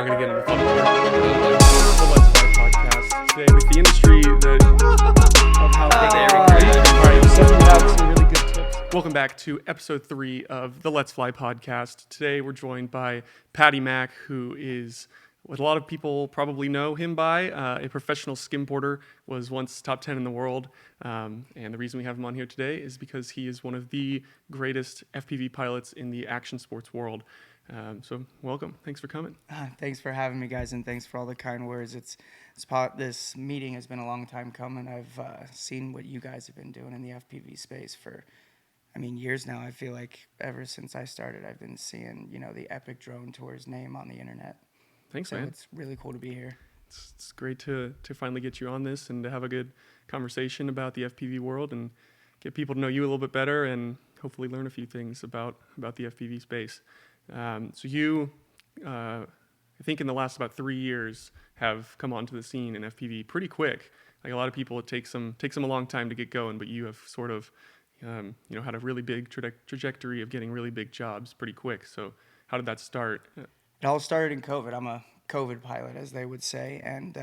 I'm going to get into the fun part of the Let's Fly podcast today with the industry of how we have some really good tips. Welcome back to episode 3 of the Let's Fly podcast. Today we're joined by PaddyMack, who is what a lot of people probably know him by, a professional skimboarder, was once top 10 in the world. And the reason we have him on here today is because he is one of the greatest FPV pilots in the action sports world. So welcome. Thanks for coming. Thanks for having me, guys, and thanks for all the kind words. This meeting has been a long time coming. I've seen what you guys have been doing in the FPV space for, years now. I feel like ever since I started, I've been seeing, the Epic Drone Tour's name on the internet. Thanks, so man. It's really cool to be here. It's great to finally get you on this and to have a good conversation about the FPV world and get people to know you a little bit better and hopefully learn a few things about the FPV space. So you, I think in the last about 3 years, have come onto the scene in FPV pretty quick. Like a lot of people, it takes them a long time to get going, but you have sort of, had a really big trajectory of getting really big jobs pretty quick. So how did that start? It all started in COVID. I'm a COVID pilot, as they would say, and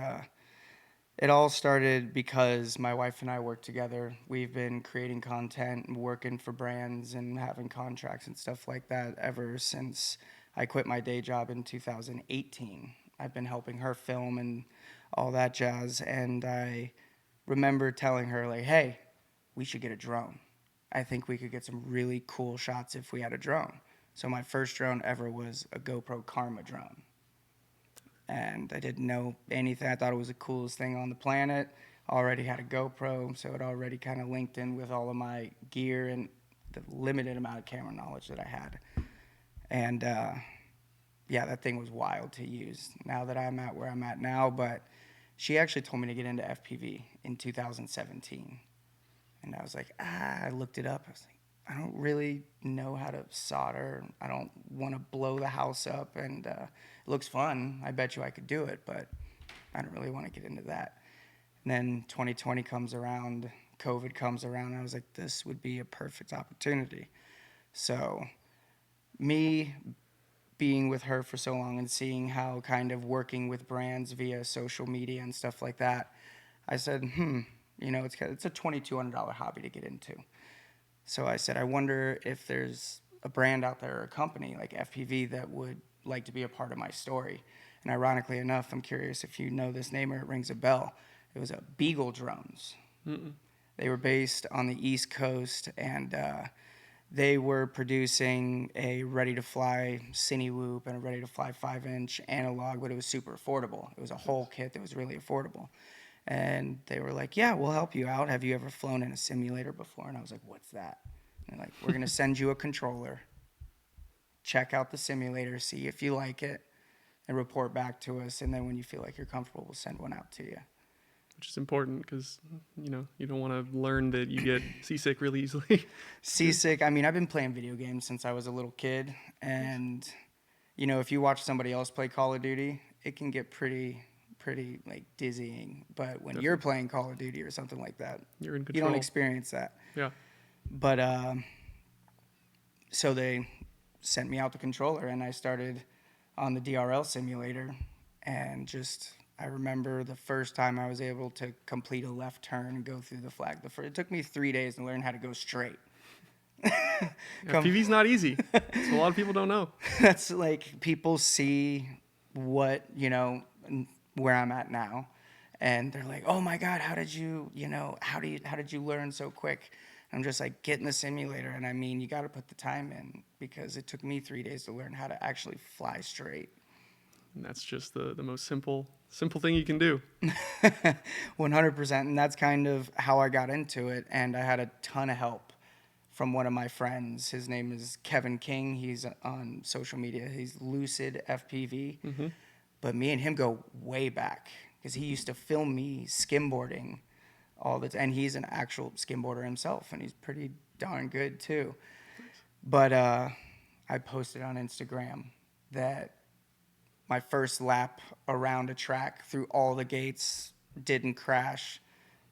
it all started because my wife and I work together. We've been creating content and working for brands and having contracts and stuff like that ever since I quit my day job in 2018. I've been helping her film and all that jazz, and I remember telling her, like, hey, we should get a drone. I think we could get some really cool shots if we had a drone. So my first drone ever was a GoPro Karma drone. And I didn't know anything. I thought it was the coolest thing on the planet. Already had a GoPro, so it already kind of linked in with all of my gear and the limited amount of camera knowledge that I had. And that thing was wild to use now that I'm at where I'm at now. But she actually told me to get into FPV in 2017. And I was like, I looked it up. I was like, I don't really know how to solder. I don't want to blow the house up, and it looks fun. I bet you I could do it, but I don't really want to get into that. And then 2020 comes around, COVID comes around, and I was like, this would be a perfect opportunity. So me being with her for so long and seeing how kind of working with brands via social media and stuff like that, I said, it's a $2,200 hobby to get into. So I said, I wonder if there's a brand out there or a company like FPV that would like to be a part of my story. And ironically enough, I'm curious if you know this name or it rings a bell. It was Beagle Drones. Mm-mm. They were based on the East Coast, and they were producing a ready-to-fly Cinewoop and a ready-to-fly 5-inch analog, but it was super affordable. It was a whole kit that was really affordable. And they were like, yeah, we'll help you out. Have you ever flown in a simulator before? And I was like, what's that? And they're like, we're going to send you a controller. Check out the simulator, see if you like it, and report back to us. And then when you feel like you're comfortable, we'll send one out to you. Which is important because, you don't want to learn that you get seasick really easily. Seasick, I've been playing video games since I was a little kid. And, if you watch somebody else play Call of Duty, it can get pretty like dizzying, but when you're playing Call of Duty or something like that, you're in control. You don't experience that. Yeah. But so they sent me out the controller, and I started on the DRL simulator, and I remember the first time I was able to complete a left turn and go through the flag. It took me 3 days to learn how to go straight. FPV's not easy. So a lot of people don't know. That's like people see what where I'm at now, and they're like, oh my God, how did you learn so quick? I'm just like, get in the simulator, and you got to put the time in, because it took me 3 days to learn how to actually fly straight. And that's just the most simple thing you can do. 100%, and that's kind of how I got into it, and I had a ton of help from one of my friends. His name is Kevin King. He's on social media. He's Lucid FPV. Mm-hmm. But me and him go way back, because he used to film me skimboarding all the time. And he's an actual skimboarder himself, and he's pretty darn good too. Nice. But I posted on Instagram that my first lap around a track through all the gates didn't crash,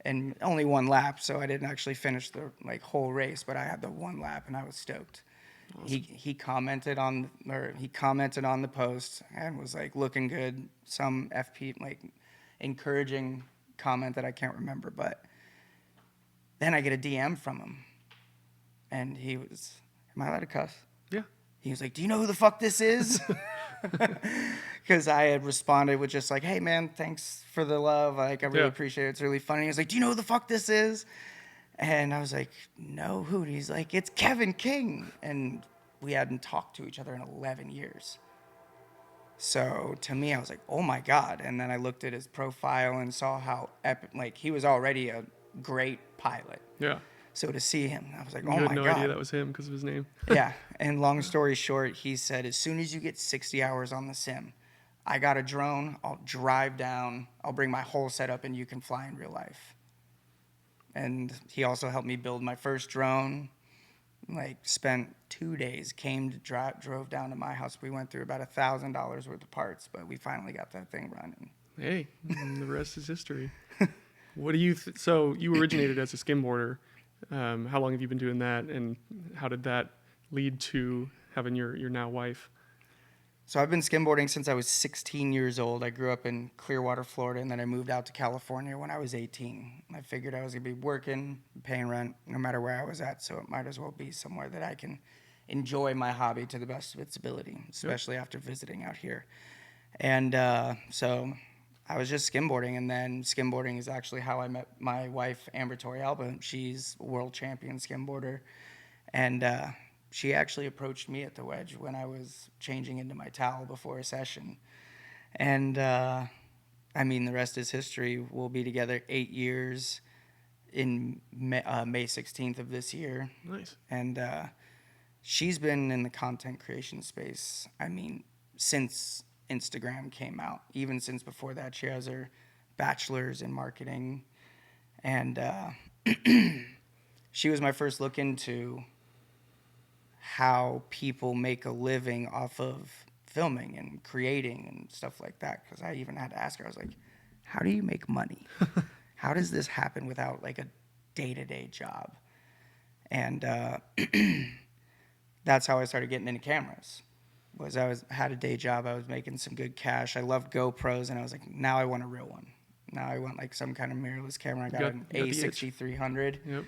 and only one lap, so I didn't actually finish the whole race, but I had the one lap, and I was stoked. Awesome. He commented on the post and was like, looking good. Some FP like encouraging comment that I can't remember, but then I get a DM from him, and he was, am I allowed to cuss? Yeah. He was like, do you know who the fuck this is? Because I had responded with just like, hey man, thanks for the love. Like, I really appreciate it. It's really funny. He was like, do you know who the fuck this is? And I was like, no, who? And he's like, it's Kevin King. And we hadn't talked to each other in 11 years. So to me, I was like, oh my God. And then I looked at his profile and saw how epic, like, he was already a great pilot. Yeah. So to see him, I was like, You oh had my no God. idea that was him because of his name. Yeah. And long story short, he said, as soon as you get 60 hours on the sim, I got a drone. I'll drive down. I'll bring my whole setup and you can fly in real life. And he also helped me build my first drone. Like, spent 2 days, drove down to my house. We went through about $1,000 worth of parts, but we finally got that thing running. Hey, the rest is history. What do you? So you originated as a skimboarder. How long have you been doing that, and how did that lead to having your now wife? So I've been skimboarding since I was 16 years old. I grew up in Clearwater, Florida, and then I moved out to California when I was 18. I figured I was going to be working, paying rent, no matter where I was at, so it might as well be somewhere that I can enjoy my hobby to the best of its ability, especially after visiting out here. And so I was just skimboarding, and then skimboarding is actually how I met my wife, Amber Torrealba. She's a world champion skimboarder, and she actually approached me at the wedge when I was changing into my towel before a session. And I mean, the rest is history. We'll be together 8 years in May 16th of this year. Nice. And she's been in the content creation space, I mean, since Instagram came out. Even since before that, she has her bachelor's in marketing. And she was my first look into how people make a living off of filming and creating and stuff like that. Because I even had to ask her, I was like, how do you make money? How does this happen without like a day-to-day job? And that's how I started getting into cameras. Had a day job, I was making some good cash. I loved GoPros, and I was like, now I want a real one. Now I want like some kind of mirrorless camera. I got an A6300,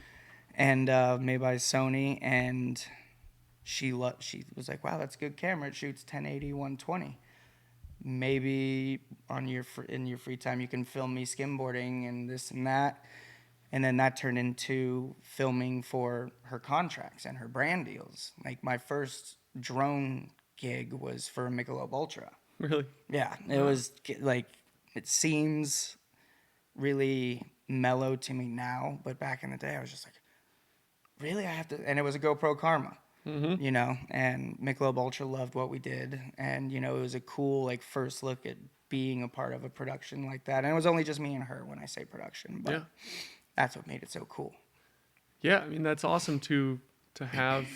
and made by Sony, and she was like, wow, that's a good camera. It shoots 1080, 120. Maybe in your free time you can film me skimboarding and this and that. And then that turned into filming for her contracts and her brand deals. Like, my first drone gig was for Michelob Ultra. Really? Yeah, it was like, it seems really mellow to me now, but back in the day I was just like, really, I have to? And it was a GoPro Karma. Mm-hmm. You know, and Michelob Ultra loved what we did, and you know, it was a cool like first look at being a part of a production like that. And it was only just me and her when I say production, but that's what made it so cool. Yeah, I mean, that's awesome to have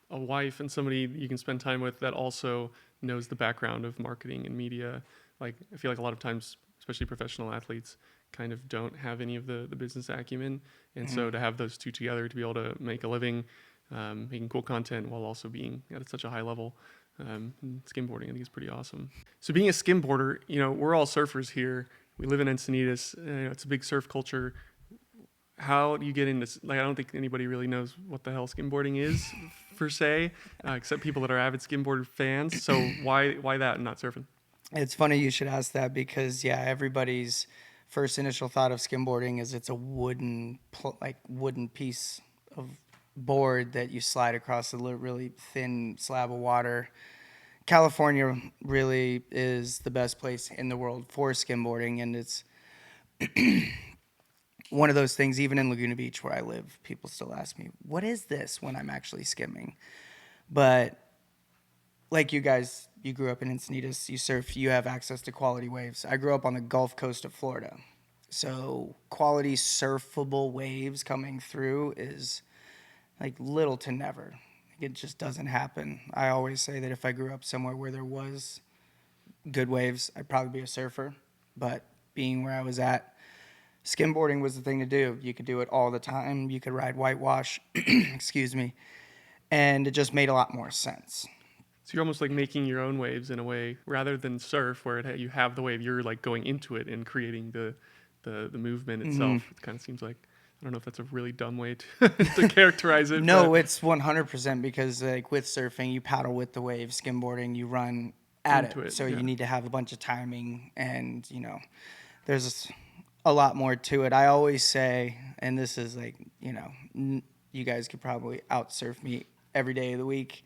a wife and somebody you can spend time with that also knows the background of marketing and media. Like, I feel like a lot of times, especially professional athletes, kind of don't have any of the business acumen, and so to have those two together to be able to make a living making cool content while also being at such a high level. Skimboarding, I think, is pretty awesome. So being a skimboarder, you know, we're all surfers here. We live in Encinitas. It's a big surf culture. How do you get into, like, I don't think anybody really knows what the hell skimboarding is, per se, except people that are avid skimboarder fans. So why that and not surfing? It's funny you should ask that, because, yeah, everybody's first initial thought of skimboarding is it's a wooden piece of board that you slide across a really thin slab of water. California really is the best place in the world for skimboarding, and it's one of those things. Even in Laguna Beach, where I live, people still ask me, what is this, when I'm actually skimming. But like you guys, you grew up in Encinitas, you surf, you have access to quality waves. I grew up on the Gulf Coast of Florida, so quality surfable waves coming through is like little to never. It just doesn't happen. I always say that if I grew up somewhere where there was good waves, I'd probably be a surfer. But being where I was at, skimboarding was the thing to do. You could do it all the time. You could ride whitewash, excuse me, and it just made a lot more sense. So you're almost like making your own waves in a way, rather than surf, where you have the wave. You're like going into it and creating the movement itself. It kind of seems like, I don't know if that's a really dumb way to, to characterize it. No, but it's 100% because like with surfing, you paddle with the wave. Skimboarding, you run at Into it. it, So yeah. you need to have a bunch of timing, and there's a lot more to it. I always say, and this is like, you guys could probably out surf me every day of the week,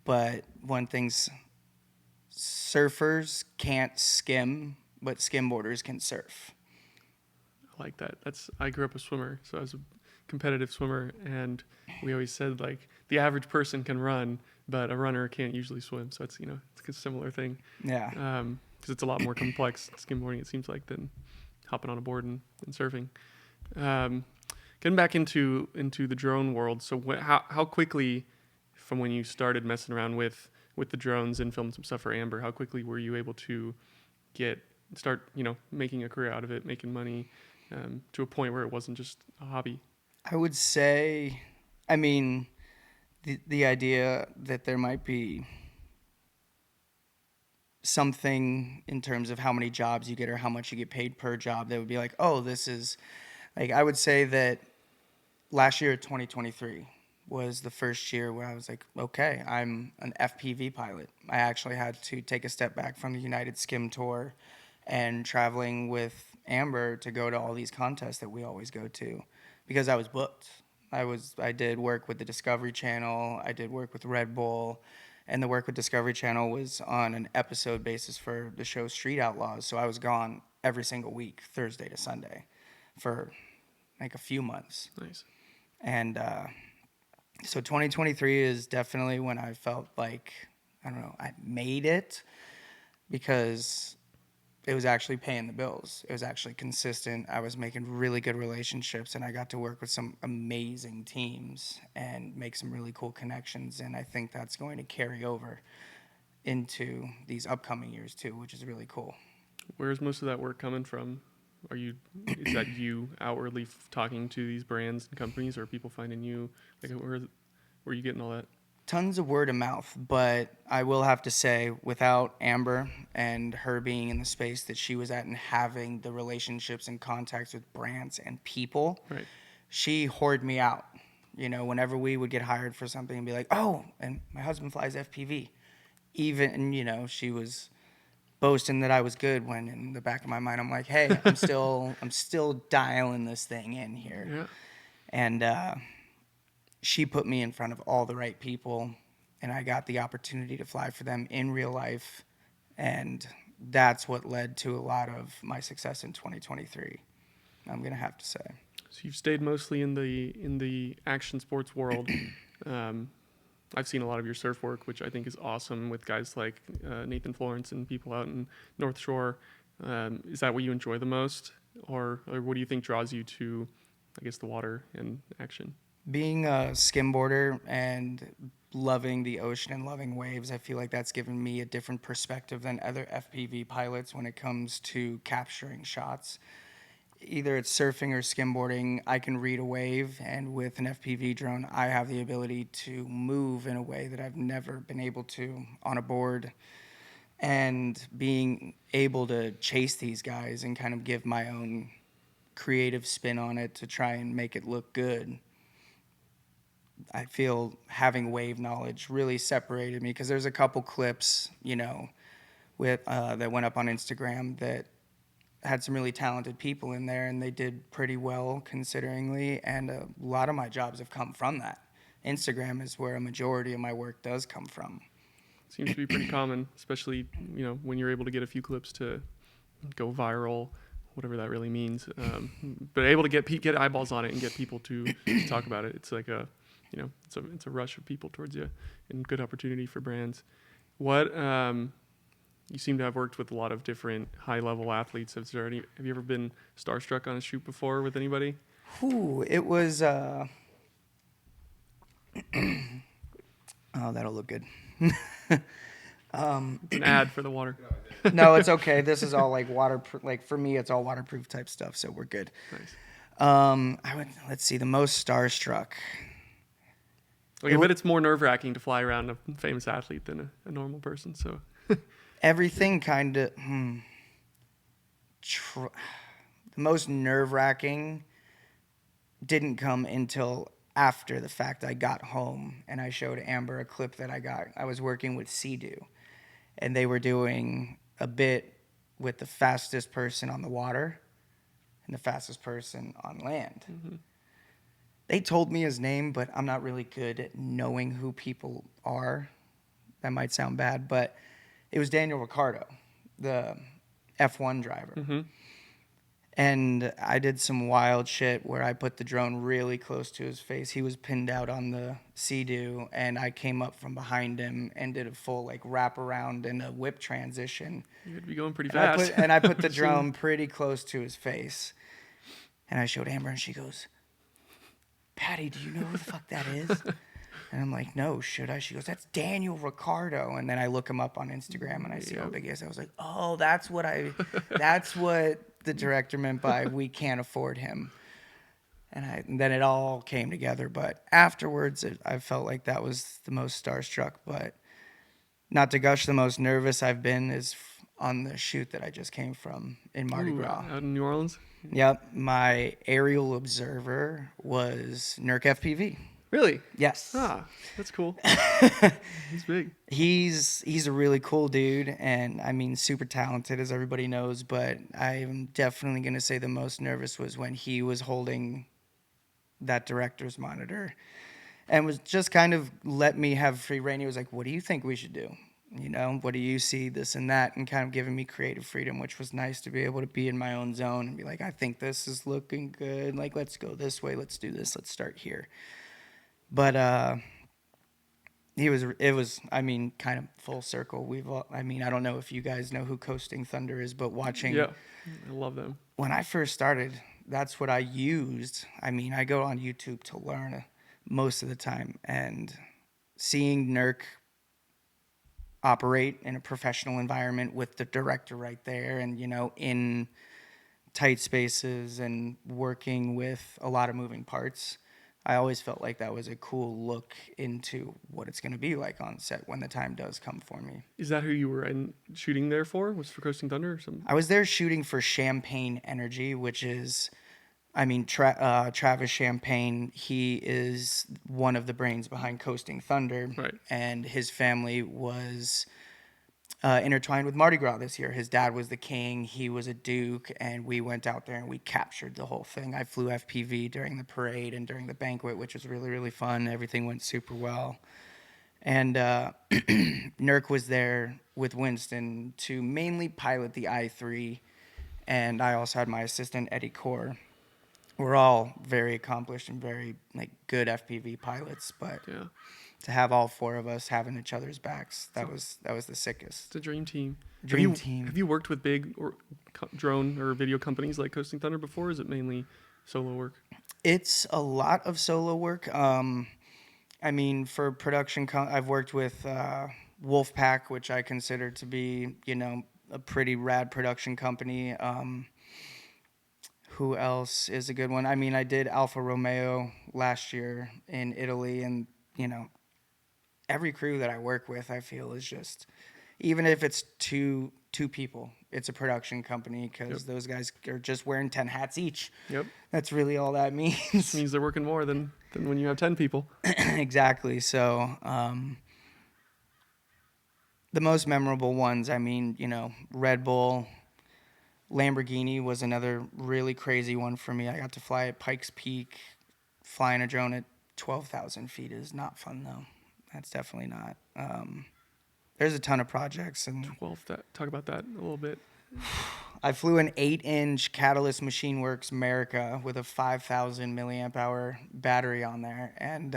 but one thing's surfers can't skim, but skimboarders can surf. I like that. I grew up a swimmer, so I was a competitive swimmer, and we always said like the average person can run, but a runner can't usually swim. So it's it's a similar thing. Yeah. Because it's a lot more complex skimboarding, it seems like, than hopping on a board and surfing. Getting back into the drone world. So how quickly, from when you started messing around with the drones and filmed some stuff for Amber, how quickly were you able to start making a career out of it, making money, to a point where it wasn't just a hobby? I would say, I mean, the idea that there might be something in terms of how many jobs you get or how much you get paid per job that would be like, oh, this is like, I would say that last year, 2023, was the first year where I was like, okay, I'm an FPV pilot. I actually had to take a step back from the United Skim Tour and traveling with Amber to go to all these contests that we always go to because I was booked. I did work with the Discovery Channel. I did work with Red Bull. And the work with Discovery Channel was on an episode basis for the show Street Outlaws. So I was gone every single week, Thursday to Sunday, for like a few months. Nice. And so 2023 is definitely when I felt like, I don't know, I made it because it was actually paying the bills. It was actually consistent. I was making really good relationships, and I got to work with some amazing teams and make some really cool connections. And I think that's going to carry over into these upcoming years too, which is really cool. Where's most of that work coming from? Is that you outwardly talking to these brands and companies, or are people finding you? Like, where are you getting all that? Tons of word of mouth, but I will have to say, without Amber and her being in the space that she was at and having the relationships and contacts with brands and people, Right. she hoarded me out. Whenever we would get hired for something and be like, oh, and my husband flies FPV. Even, she was boasting that I was good when in the back of my mind, I'm like, hey, I'm still dialing this thing in here. Yeah. And she put me in front of all the right people, and I got the opportunity to fly for them in real life. And that's what led to a lot of my success in 2023, I'm going to have to say. So you've stayed mostly in the action sports world. I've seen a lot of your surf work, which I think is awesome, with guys like Nathan Florence and people out in North Shore. Is that what you enjoy the most, or what do you think draws you to, I guess, the water and action? Being a skimboarder and loving the ocean and loving waves, I feel like that's given me a different perspective than other FPV pilots when it comes to capturing shots. Either it's surfing or skimboarding, I can read a wave, and with an FPV drone, I have the ability to move in a way that I've never been able to on a board. And being able to chase these guys and kind of give my own creative spin on it to try and make it look good, I feel having wave knowledge really separated me, because there's a couple clips, with that went up on Instagram that had some really talented people in there, and they did pretty well consideringly, and a lot of my jobs have come from that. Instagram is where a majority of my work does come from. Seems to be pretty common, especially when you're able to get a few clips to go viral, whatever that really means. But able to get eyeballs on it and get people to talk about it. It's like it's a rush of people towards you, and good opportunity for brands. What you seem to have worked with a lot of different high-level athletes. Have you ever been starstruck on a shoot before with anybody? Ooh, it was oh, that'll look good. It's an ad for the water. No, it's okay. This is all like waterproof. Like for me, it's all waterproof type stuff, so we're good. Nice. Let's see, the most starstruck. Like, I bet it's more nerve-wracking to fly around a famous athlete than a normal person. So Everything kind of the most nerve-wracking didn't come until after the fact. I got home and I showed Amber a clip that I got. I was working with Sea-Doo, and they were doing a bit with the fastest person on the water and the fastest person on land. Mm-hmm. They told me his name, but I'm not really good at knowing who people are. That might sound bad, but it was Daniel Ricciardo, the F1 driver. Mm-hmm. And I did some wild shit where I put the drone really close to his face. He was pinned out on the Sea-Doo, and I came up from behind him and did a full like wrap around and a whip transition. You'd be going pretty And fast. I put the drone pretty close to his face. And I showed Amber, and she goes, "Paddy, do you know who the fuck that is?" And I'm like, "No, should I?" She goes, "That's Daniel Ricciardo." And then I look him up on Instagram, and I see how big he is. I was like, "Oh, that's what the director meant by we can't afford him." And then it all came together. But afterwards, I felt like that was the most starstruck. But not to gush, the most nervous I've been is on the shoot that I just came from in Mardi Gras. Out in New Orleans? Yep. My aerial observer was Nurk FPV. Really? Yes. Ah, that's cool. He's big. He's a really cool dude, and I mean super talented, as everybody knows, but I'm definitely going to say the most nervous was when he was holding that director's monitor and was just kind of let me have free reign. He was like, "What do you think we should do? You know, what do you see, this and that?" And kind of giving me creative freedom, which was nice to be able to be in my own zone and be like, "I think this is looking good. Like, let's go this way. Let's do this. Let's start here." But it was, I mean, kind of full circle. I don't know if you guys know who Coasting Thunder is, but watching. Yeah, I love them. When I first started, that's what I used. I mean, I go on YouTube to learn most of the time, and seeing Nurk operate in a professional environment with the director right there, and in tight spaces and working with a lot of moving parts, I always felt like that was a cool look into what it's going to be like on set when the time does come for me. Is that who you were shooting there for? Was for Coasting Thunder or something? I was there shooting for Champagne Energy, which is, Travis Champagne. He is one of the brains behind Coasting Thunder. Right. And his family was intertwined with Mardi Gras this year. His dad was the king, he was a duke, and we went out there and we captured the whole thing. I flew FPV during the parade and during the banquet, which was really, really fun. Everything went super well. And Nurk was there with Winston to mainly pilot the I-3, and I also had my assistant, Eddie Core. We're all very accomplished and very good FPV pilots, but Yeah. to have all four of us having each other's backs, that was the sickest. It's a dream team. Dream team. Have you worked with big drone or video companies like Coasting Thunder before? Or is it mainly solo work? It's a lot of solo work. For production, I've worked with Wolfpack, which I consider to be, a pretty rad production company. Who else is a good one? I did Alfa Romeo last year in Italy, and, every crew that I work with, I feel is just, even if it's two people, it's a production company, because those guys are just wearing 10 hats each. Yep. That's really all that means. It means they're working more than when you have 10 people. Exactly. So the most memorable ones, Red Bull, Lamborghini was another really crazy one for me. I got to fly at Pikes Peak. Flying a drone at 12,000 feet is not fun, though. That's definitely not. There's a ton of projects. And Talk about that a little bit. I flew an 8-inch Catalyst Machine Works America with a 5,000 milliamp hour battery on there. And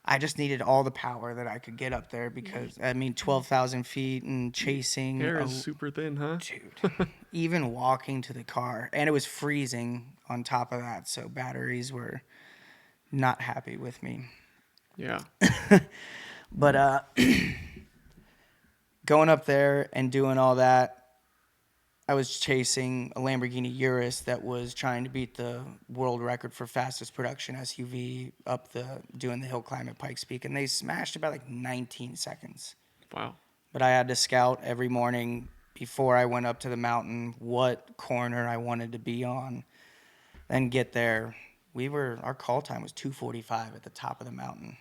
I just needed all the power that I could get up there because, 12,000 feet and chasing. Air is super thin, huh? Dude, even walking to the car. And it was freezing on top of that, so batteries were not happy with me. Yeah. But going up there and doing all that, I was chasing a Lamborghini Urus that was trying to beat the world record for fastest production SUV doing the hill climb at Pikes Peak, and they smashed about like 19 seconds. Wow. But I had to scout every morning before I went up to the mountain what corner I wanted to be on, then get there. Our call time was 2:45 at the top of the mountain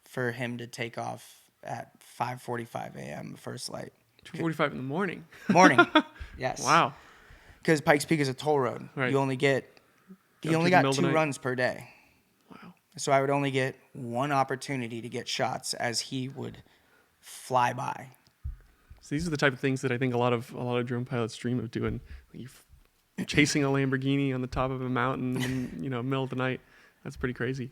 for him to take off at 5:45 a.m. first light. 2:45 in the morning. Morning, yes. Wow. Because Pikes Peak is a toll road. Right. You only got two runs per day. Wow. So I would only get one opportunity to get shots as he would fly by. So these are the type of things that I think a lot of drone pilots dream of doing. You're chasing a Lamborghini on the top of a mountain in middle of the night. That's pretty crazy.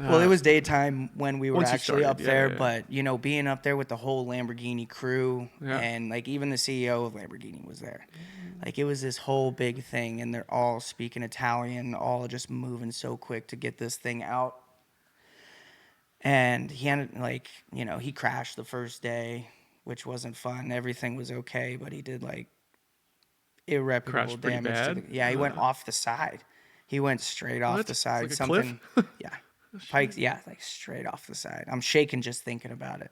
Well, it was daytime when we were actually up there, yeah. but being up there with the whole Lamborghini crew Yeah. and like even the CEO of Lamborghini was there. Like it was this whole big thing, and they're all speaking Italian, all just moving so quick to get this thing out. And he had he crashed the first day, which wasn't fun. Everything was okay, but he did like irreparable Crashed pretty damage bad? he went off the side. He went straight off What? the side. Like a cliff? Yeah. Pikes, yeah, like straight off the side. I'm shaking just thinking about it.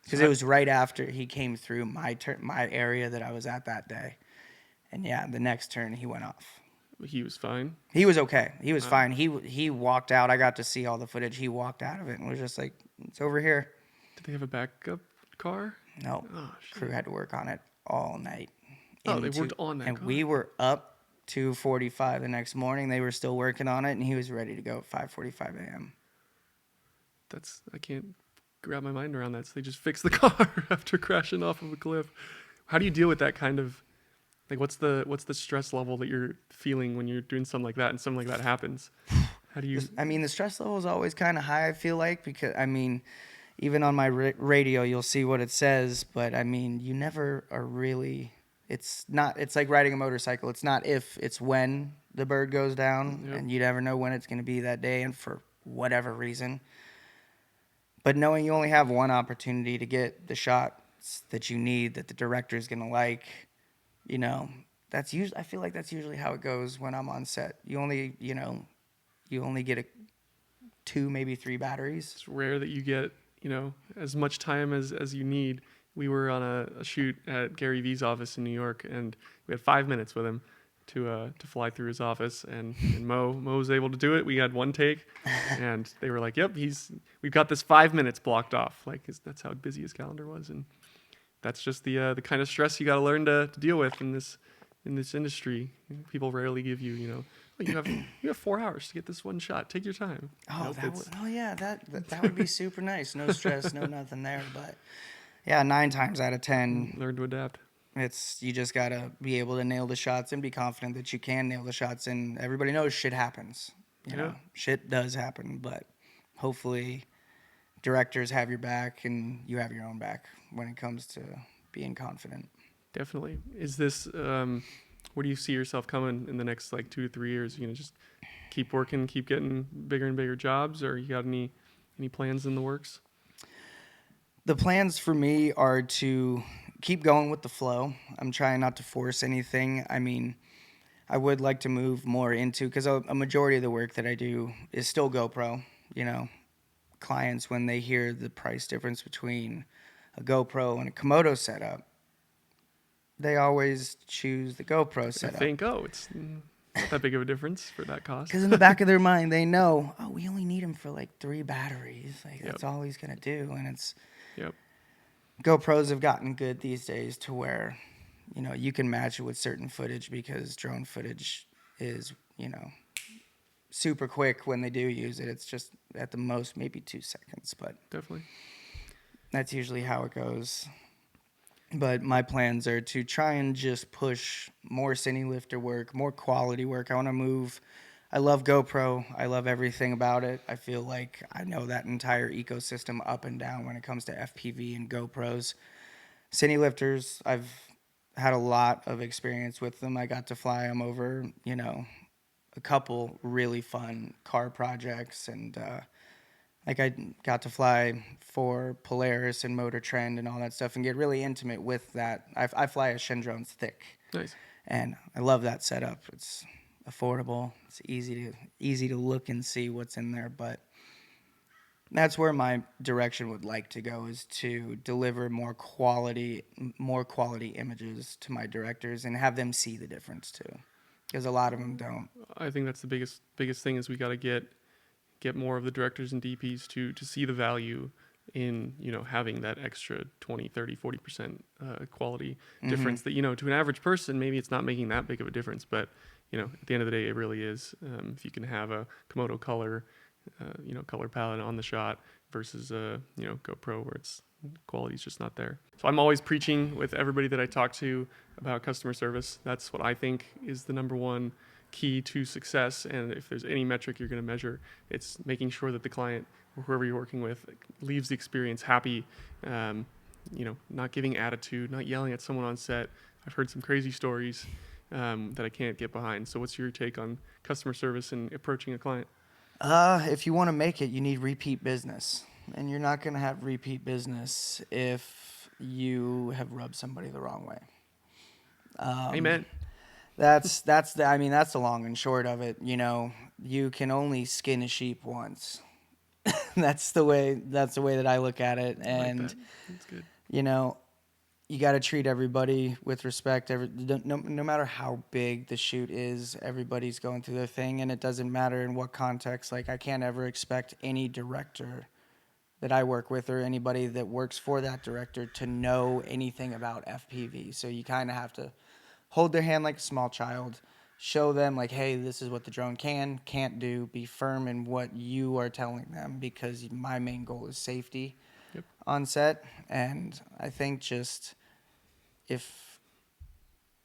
Because it was right after he came through my area that I was at that day. And yeah, the next turn he went off. He was fine. He was okay. He was fine. He walked out. I got to see all the footage. He walked out of it and was just like, it's over here. Did they have a backup car? No. Oh, shit. Crew had to work on it all night. Oh, they worked on that and car. we were up 2:45 the next morning. They were still working on it, and he was ready to go at 5:45 a.m. I can't wrap my mind around that. So they just fixed the car after crashing off of a cliff. How do you deal with that kind of, like, what's the stress level that you're feeling when you're doing something like that and something like that happens? How do you? I mean, the stress level is always kind of high, I feel like, because, I mean, even on my radio, you'll see what it says, but, I mean, you never are really, it's like riding a motorcycle. It's not if, it's when the bird goes down, Yep. and you never know when it's going to be that day and for whatever reason. But knowing you only have one opportunity to get the shots that you need, that the director is going to like, that's usually, I feel like that's usually how it goes when I'm on set. You only get 2, maybe 3 batteries. It's rare that you get, as much time as you need. We were on a shoot at Gary Vee's office in New York, and we had 5 minutes with him to fly through his office, and Mo was able to do it. We had one take, and they were like, "Yep, we've got this 5 minutes blocked off." Like that's how busy his calendar was, and that's just the kind of stress you got to learn to deal with in this industry. People rarely give you, you have 4 hours to get this one shot. Take your time. Oh, that would be super nice. No stress, no nothing there. But yeah, 9 times out of 10, Learn to adapt. you just gotta be able to nail the shots and be confident that you can nail the shots. And everybody knows shit happens. You know, shit does happen. But hopefully, directors have your back and you have your own back when it comes to being confident. Definitely. Is this where do you see yourself coming in the next 2 to 3 years? You just keep working, keep getting bigger and bigger jobs, or you got any plans in the works? The plans for me are to keep going with the flow. I'm trying not to force anything. I mean, I would like to move more into, because a majority of the work that I do is still GoPro. Clients, when they hear the price difference between a GoPro and a Komodo setup, they always choose the GoPro setup. I think, it's not that big of a difference for that cost. Because in the back of their mind, they know, we only need him for 3 batteries. That's all he's going to do. And it's, Yep. GoPros have gotten good these days to where, you can match it with certain footage, because drone footage is, super quick when they do use it. It's just at the most maybe 2 seconds, but Definitely. that's usually how it goes. But my plans are to try and just push more cine lifter work, more quality work. I want to move. I love GoPro. I love everything about it. I feel like I know that entire ecosystem up and down when it comes to FPV and GoPros. Cine lifters, I've had a lot of experience with them. I got to fly them over, a couple really fun car projects, and I got to fly for Polaris and Motor Trend and all that stuff and get really intimate with that. I fly a Shendrone's thick. Nice. And I love that setup. It's affordable. It's easy to look and see what's in there, but that's where my direction would like to go, is to deliver more quality images to my directors and have them see the difference too, because a lot of them don't. I think that's the biggest thing is we got to get more of the directors and DPs to see the value in, having that extra 20, 30, 40% quality difference that, to an average person, maybe it's not making that big of a difference, but, at the end of the day, it really is. If you can have a Komodo color, color palette on the shot versus GoPro where it's quality's just not there. So I'm always preaching with everybody that I talk to about customer service. That's what I think is the number one key to success. And if there's any metric you're going to measure, it's making sure that the client or whoever you're working with leaves the experience happy, not giving attitude, not yelling at someone on set. I've heard some crazy stories that I can't get behind. So what's your take on customer service and approaching a client? If you want to make it, you need repeat business. And you're not going to have repeat business if you have rubbed somebody the wrong way. Amen. That's the long and short of it. You can only skin a sheep once. That's the way that I look at it. And, like that's good. You got to treat everybody with respect. No matter how big the shoot is, everybody's going through their thing, and it doesn't matter in what context. Like, I can't ever expect any director that I work with or anybody that works for that director to know anything about FPV. So you kind of have to hold their hand like a small child, show them like, hey, this is what the drone can't do. Be firm in what you are telling them, because my main goal is safety on set. And I think just if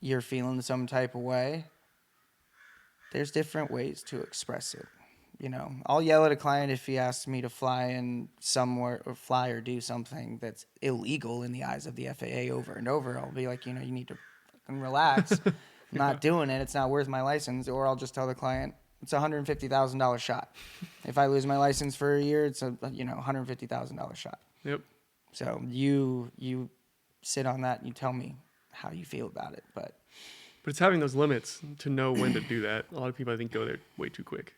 you're feeling some type of way, there's different ways to express it. I'll yell at a client if he asks me to fly in somewhere or fly or do something that's illegal in the eyes of the FAA over and over. I'll be like, you need to fucking relax. I'm not doing it. It's not worth my license. Or I'll just tell the client, it's a $150,000 shot. If I lose my license for a year, it's a $150,000 shot. Yep. So you sit on that and you tell me how you feel about it. But it's having those limits to know when to do that. A lot of people, I think, go there way too quick.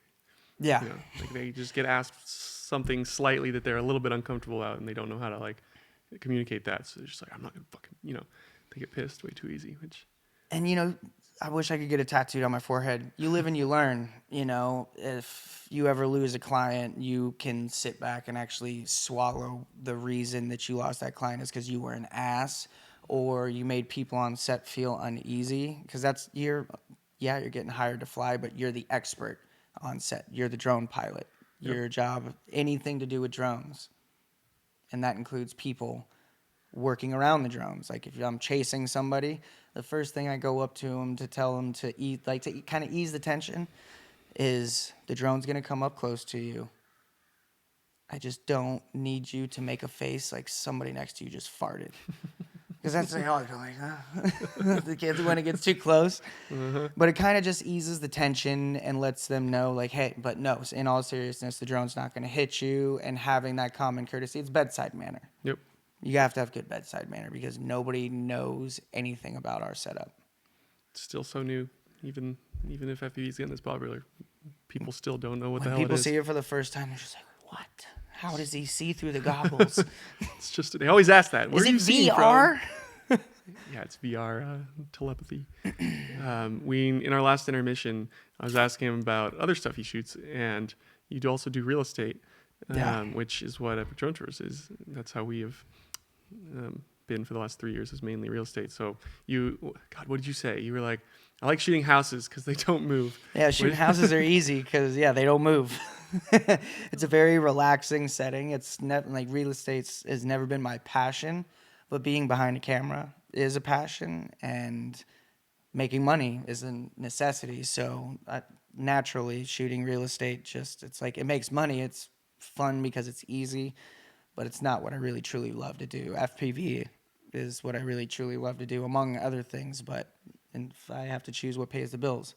Yeah. Like they just get asked something slightly that they're a little bit uncomfortable about, and they don't know how to communicate that. So they're just like, I'm not gonna fucking, they get pissed way too easy. And I wish I could get it tattooed on my forehead. You live and you learn. If you ever lose a client, you can sit back and actually swallow the reason that you lost that client is because you were an ass, or you made people on set feel uneasy. Because you're getting hired to fly, but you're the expert on set. You're the drone pilot. Yep. Your job, anything to do with drones. And that includes people working around the drones. Like if I'm chasing somebody, the first thing I go up to them to tell them to kind of ease the tension is the drone's going to come up close to you. I just don't need you to make a face like somebody next to you just farted. Because that's like, oh, you're like, huh? The kids when it gets too close. Uh-huh. But it kind of just eases the tension and lets them know, like, hey, but no, in all seriousness, the drone's not going to hit you. And having that common courtesy, it's bedside manner. Yep. You have to have good bedside manner because nobody knows anything about our setup. It's still so new. Even if FPV is getting this popular, people still don't know what the hell When it is. people see it for the first time, they're just like, what? How does he see through the goggles? It's just, they always ask that. Where is are you it seeing VR? From? Yeah, it's VR telepathy. In our last intermission, I was asking him about other stuff he shoots, and you also do real estate, which is what Epic Drone Tours is. That's how we have been for the last 3 years, is mainly real estate. So what did you say? You were like, I like shooting houses because they don't move. Yeah, shooting houses are easy because, they don't move. It's a very relaxing setting. It's real estate has never been my passion, but being behind a camera is a passion, and making money is a necessity. So naturally, shooting real estate it's like it makes money. It's fun because it's easy, but it's not what I really truly love to do. FPV is what I really truly love to do, among other things. But if I have to choose what pays the bills,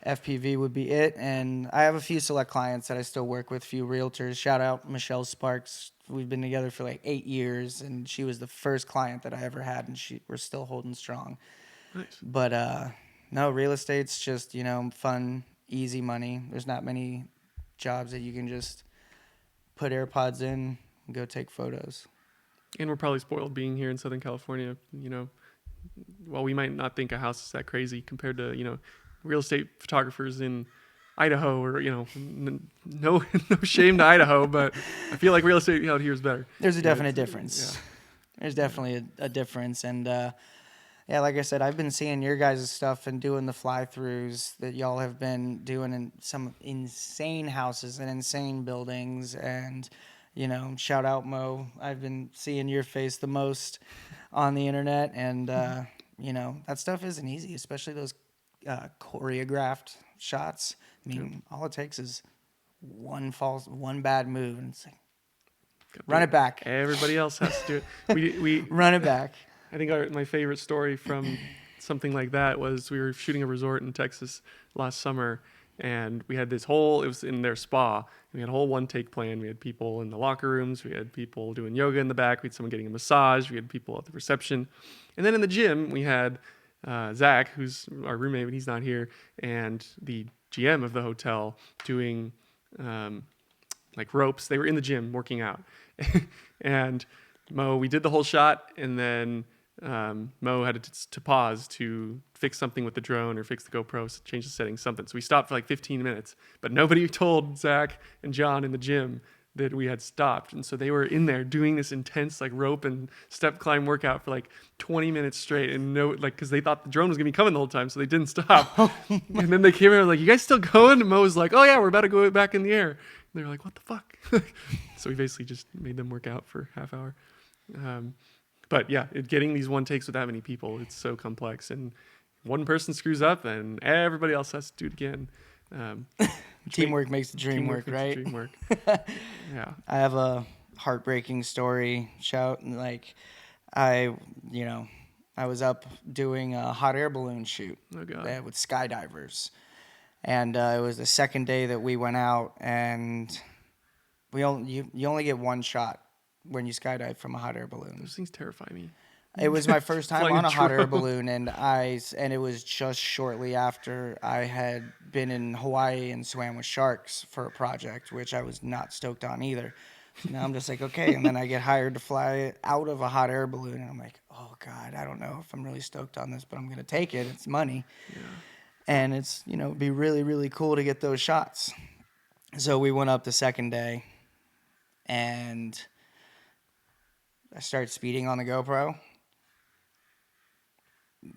FPV would be it. And I have a few select clients that I still work with, few realtors. Shout out Michelle Sparks. We've been together for 8 years, and she was the first client that I ever had, and we're still holding strong. Nice. But no, real estate's just, fun, easy money. There's not many jobs that you can just put AirPods in and go take photos. And we're probably spoiled being here in Southern California. While we might not think a house is that crazy compared to, real estate photographers in Idaho or, no shame to Idaho, but I feel like real estate out here is better. There's a definite difference. Yeah. There's definitely a difference. And yeah, like I said, I've been seeing your guys' stuff and doing the fly-throughs that y'all have been doing in some insane houses and insane buildings. And, shout out Mo. I've been seeing your face the most on the internet. And, that stuff isn't easy, especially those choreographed shots. I mean, all it takes is one bad move, and it's like, run it back. Everybody else has to do it. We run it back. I think my favorite story from something like that was we were shooting a resort in Texas last summer, and we had it was in their spa. We had a whole one-take plan. We had people in the locker rooms. We had people doing yoga in the back. We had someone getting a massage. We had people at the reception. And then in the gym, we had Zach, who's our roommate, but he's not here, and the GM of the hotel doing like ropes. They were in the gym working out. And Mo, we did the whole shot, and then Mo had to pause to fix something with the drone or fix the GoPro, change the settings, something. So we stopped for like 15 minutes, but nobody told Zach and John in the gym that we had stopped. And so they were in there doing this intense like rope and step climb workout for like 20 minutes straight, and because they thought the drone was gonna be coming the whole time, so they didn't stop. And then they came in like, "You guys still going?" And Mo was like, "Oh yeah, we're about to go back in the air." And they were like, "What the fuck?" So we basically just made them work out for half hour. But yeah, getting these one takes with that many people, it's so complex. And one person screws up and everybody else has to do it again. Teamwork makes the dream work, right? Dream work. Yeah. I have a heartbreaking story. I was up doing a hot air balloon shoot with skydivers. And it was the second day that we went out, and you only get one shot when you skydive from a hot air balloon. Those things terrify me. It was my first time on a hot air balloon, and it was just shortly after I had been in Hawaii and swam with sharks for a project, which I was not stoked on either. So now I'm just like, okay, and then I get hired to fly out of a hot air balloon, and I'm like, oh God, I don't know if I'm really stoked on this, but I'm gonna take it. It's money, and it's it'd be really, really cool to get those shots. So we went up the second day, and I started speeding on the GoPro.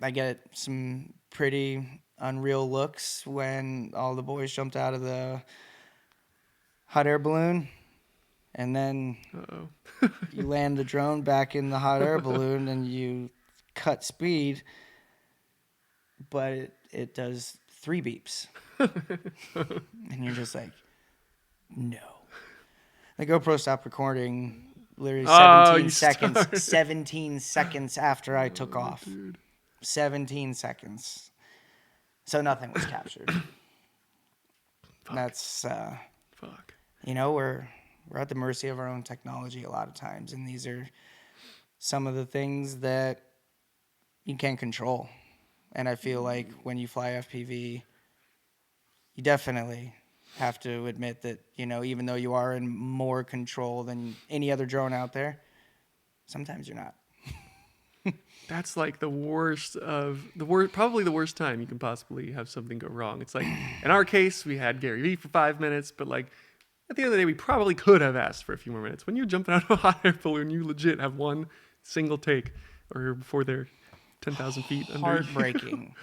I get some pretty unreal looks when all the boys jumped out of the hot air balloon, and then you land the drone back in the hot air balloon and you cut speed, but it does 3 beeps. And you're just like, no. The GoPro stopped recording literally 17 seconds after I took off. Dude. 17 seconds. So nothing was captured. Fuck. That's Fuck. We're at the mercy of our own technology a lot of times, and these are some of the things that you can't control. And I feel like when you fly FPV, you definitely have to admit that, even though you are in more control than any other drone out there, sometimes you're not. That's like probably the worst time you can possibly have something go wrong. It's like, in our case, we had Gary Vee for 5 minutes, but like at the end of the day, we probably could have asked for a few more minutes. When you're jumping out of a hot air balloon, you legit have one single take, or before they're 10,000 feet under. Heartbreaking.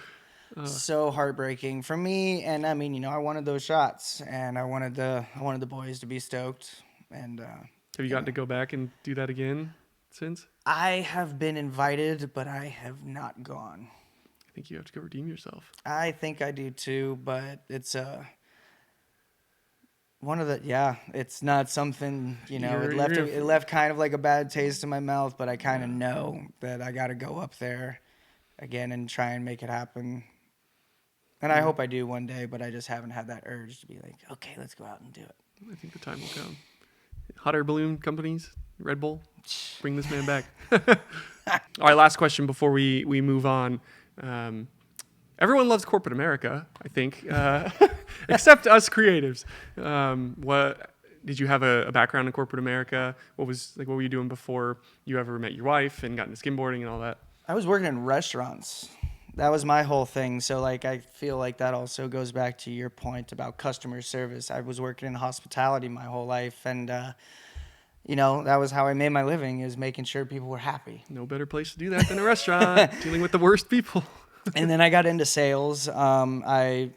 So heartbreaking for me. And I mean, I wanted those shots, and I wanted the boys to be stoked. And have you gotten to go back and do that again since? I have been invited, but I have not gone. I think you have to go redeem yourself. I think I do too, but it's it's not something, it left kind of like a bad taste in my mouth, but I kind of know that I got to go up there again and try and make it happen. And I hope I do one day, but I just haven't had that urge to be like, okay, let's go out and do it. I think the time will come. Hot air balloon companies, Red Bull, bring this man back. All right, last question before we move on. Everyone loves corporate America, I think, except us creatives. What did you have a background in corporate America? What were you doing before you ever met your wife and got into skimboarding and all that? I was working in restaurants. That was my whole thing. So like I feel like that also goes back to your point about customer service. I was working in hospitality my whole life, and that was how I made my living, is making sure people were happy. No better place to do that than a restaurant, dealing with the worst people. And then I got into sales. I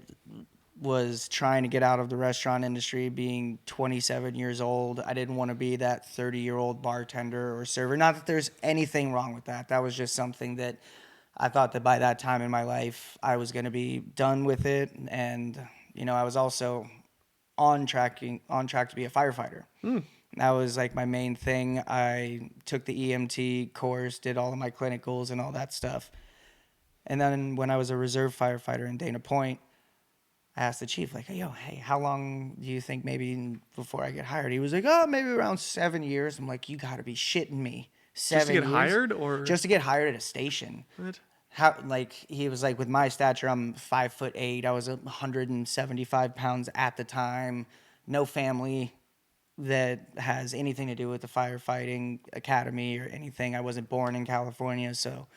was trying to get out of the restaurant industry, being 27 years old. I didn't want to be that 30-year-old bartender or server. Not that there's anything wrong with that. That was just something that I thought that by that time in my life, I was going to be done with it. And, I was also on track to be a firefighter. That was like my main thing. I took the EMT course, did all of my clinicals and all that stuff. And then when I was a reserve firefighter in Dana Point, I asked the chief, like, hey, how long do you think maybe before I get hired? He was like, maybe around 7 years. I'm like, you got to be shitting me. 7 Just to get years? hired, or just to get hired at a station? What? How? Like, he was like, with my stature, I'm 5'8". I was 175 pounds at the time. No family that has anything to do with the firefighting academy or anything. I wasn't born in California, so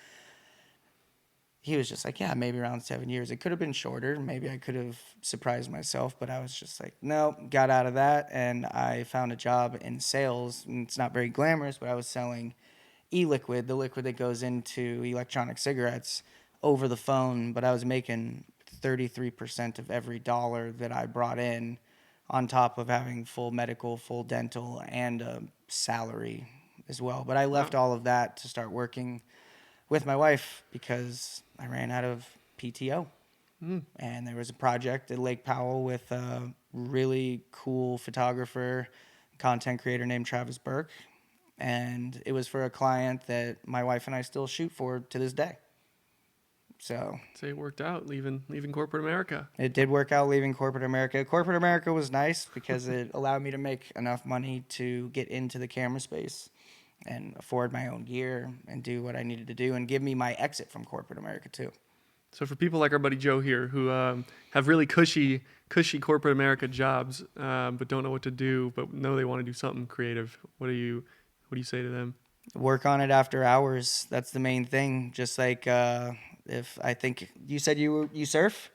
he was just like, yeah, maybe around 7 years. It could have been shorter. Maybe I could have surprised myself, but I was just like, no, got out of that. And I found a job in sales. And it's not very glamorous, but I was selling e-liquid, the liquid that goes into electronic cigarettes, over the phone. But I was making 33% of every dollar that I brought in, on top of having full medical, full dental, and a salary as well. But I left all of that to start working with my wife because I ran out of PTO. And there was a project at Lake Powell with a really cool photographer, content creator named Travis Burke. And it was for a client that my wife and I still shoot for to this day. So say it worked out leaving corporate America. It did work out leaving corporate America. Corporate America was nice because it allowed me to make enough money to get into the camera space and afford my own gear and do what I needed to do and give me my exit from corporate America too. So for people like our buddy Joe here who have really cushy corporate America jobs, but don't know what to do, but know they want to do something creative, what do you say to them? Work on it after hours. That's the main thing. Just like if I think you said you surf?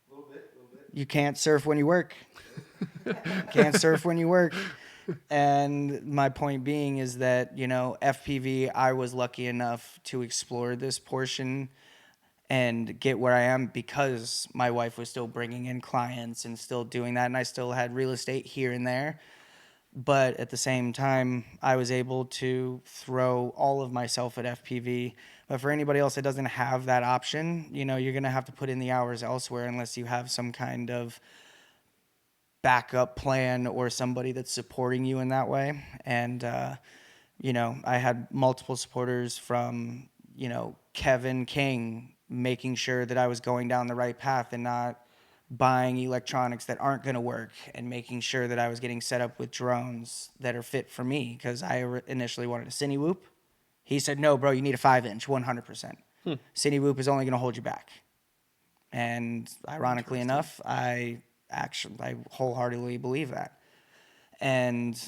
A little bit. You can't surf when you work. Can't surf when you work. And my point being is that, FPV, I was lucky enough to explore this portion and get where I am because my wife was still bringing in clients and still doing that. And I still had real estate here and there. But at the same time, I was able to throw all of myself at FPV. But for anybody else that doesn't have that option, you're going to have to put in the hours elsewhere unless you have some kind of backup plan or somebody that's supporting you in that way. And, I had multiple supporters from, Kevin King making sure that I was going down the right path and not buying electronics that aren't going to work, and making sure that I was getting set up with drones that are fit for me, because I initially wanted a Cine Whoop. He said, no, bro, you need a 5-inch, 100%. Cine Whoop is only going to hold you back. And ironically enough, I wholeheartedly believe that. And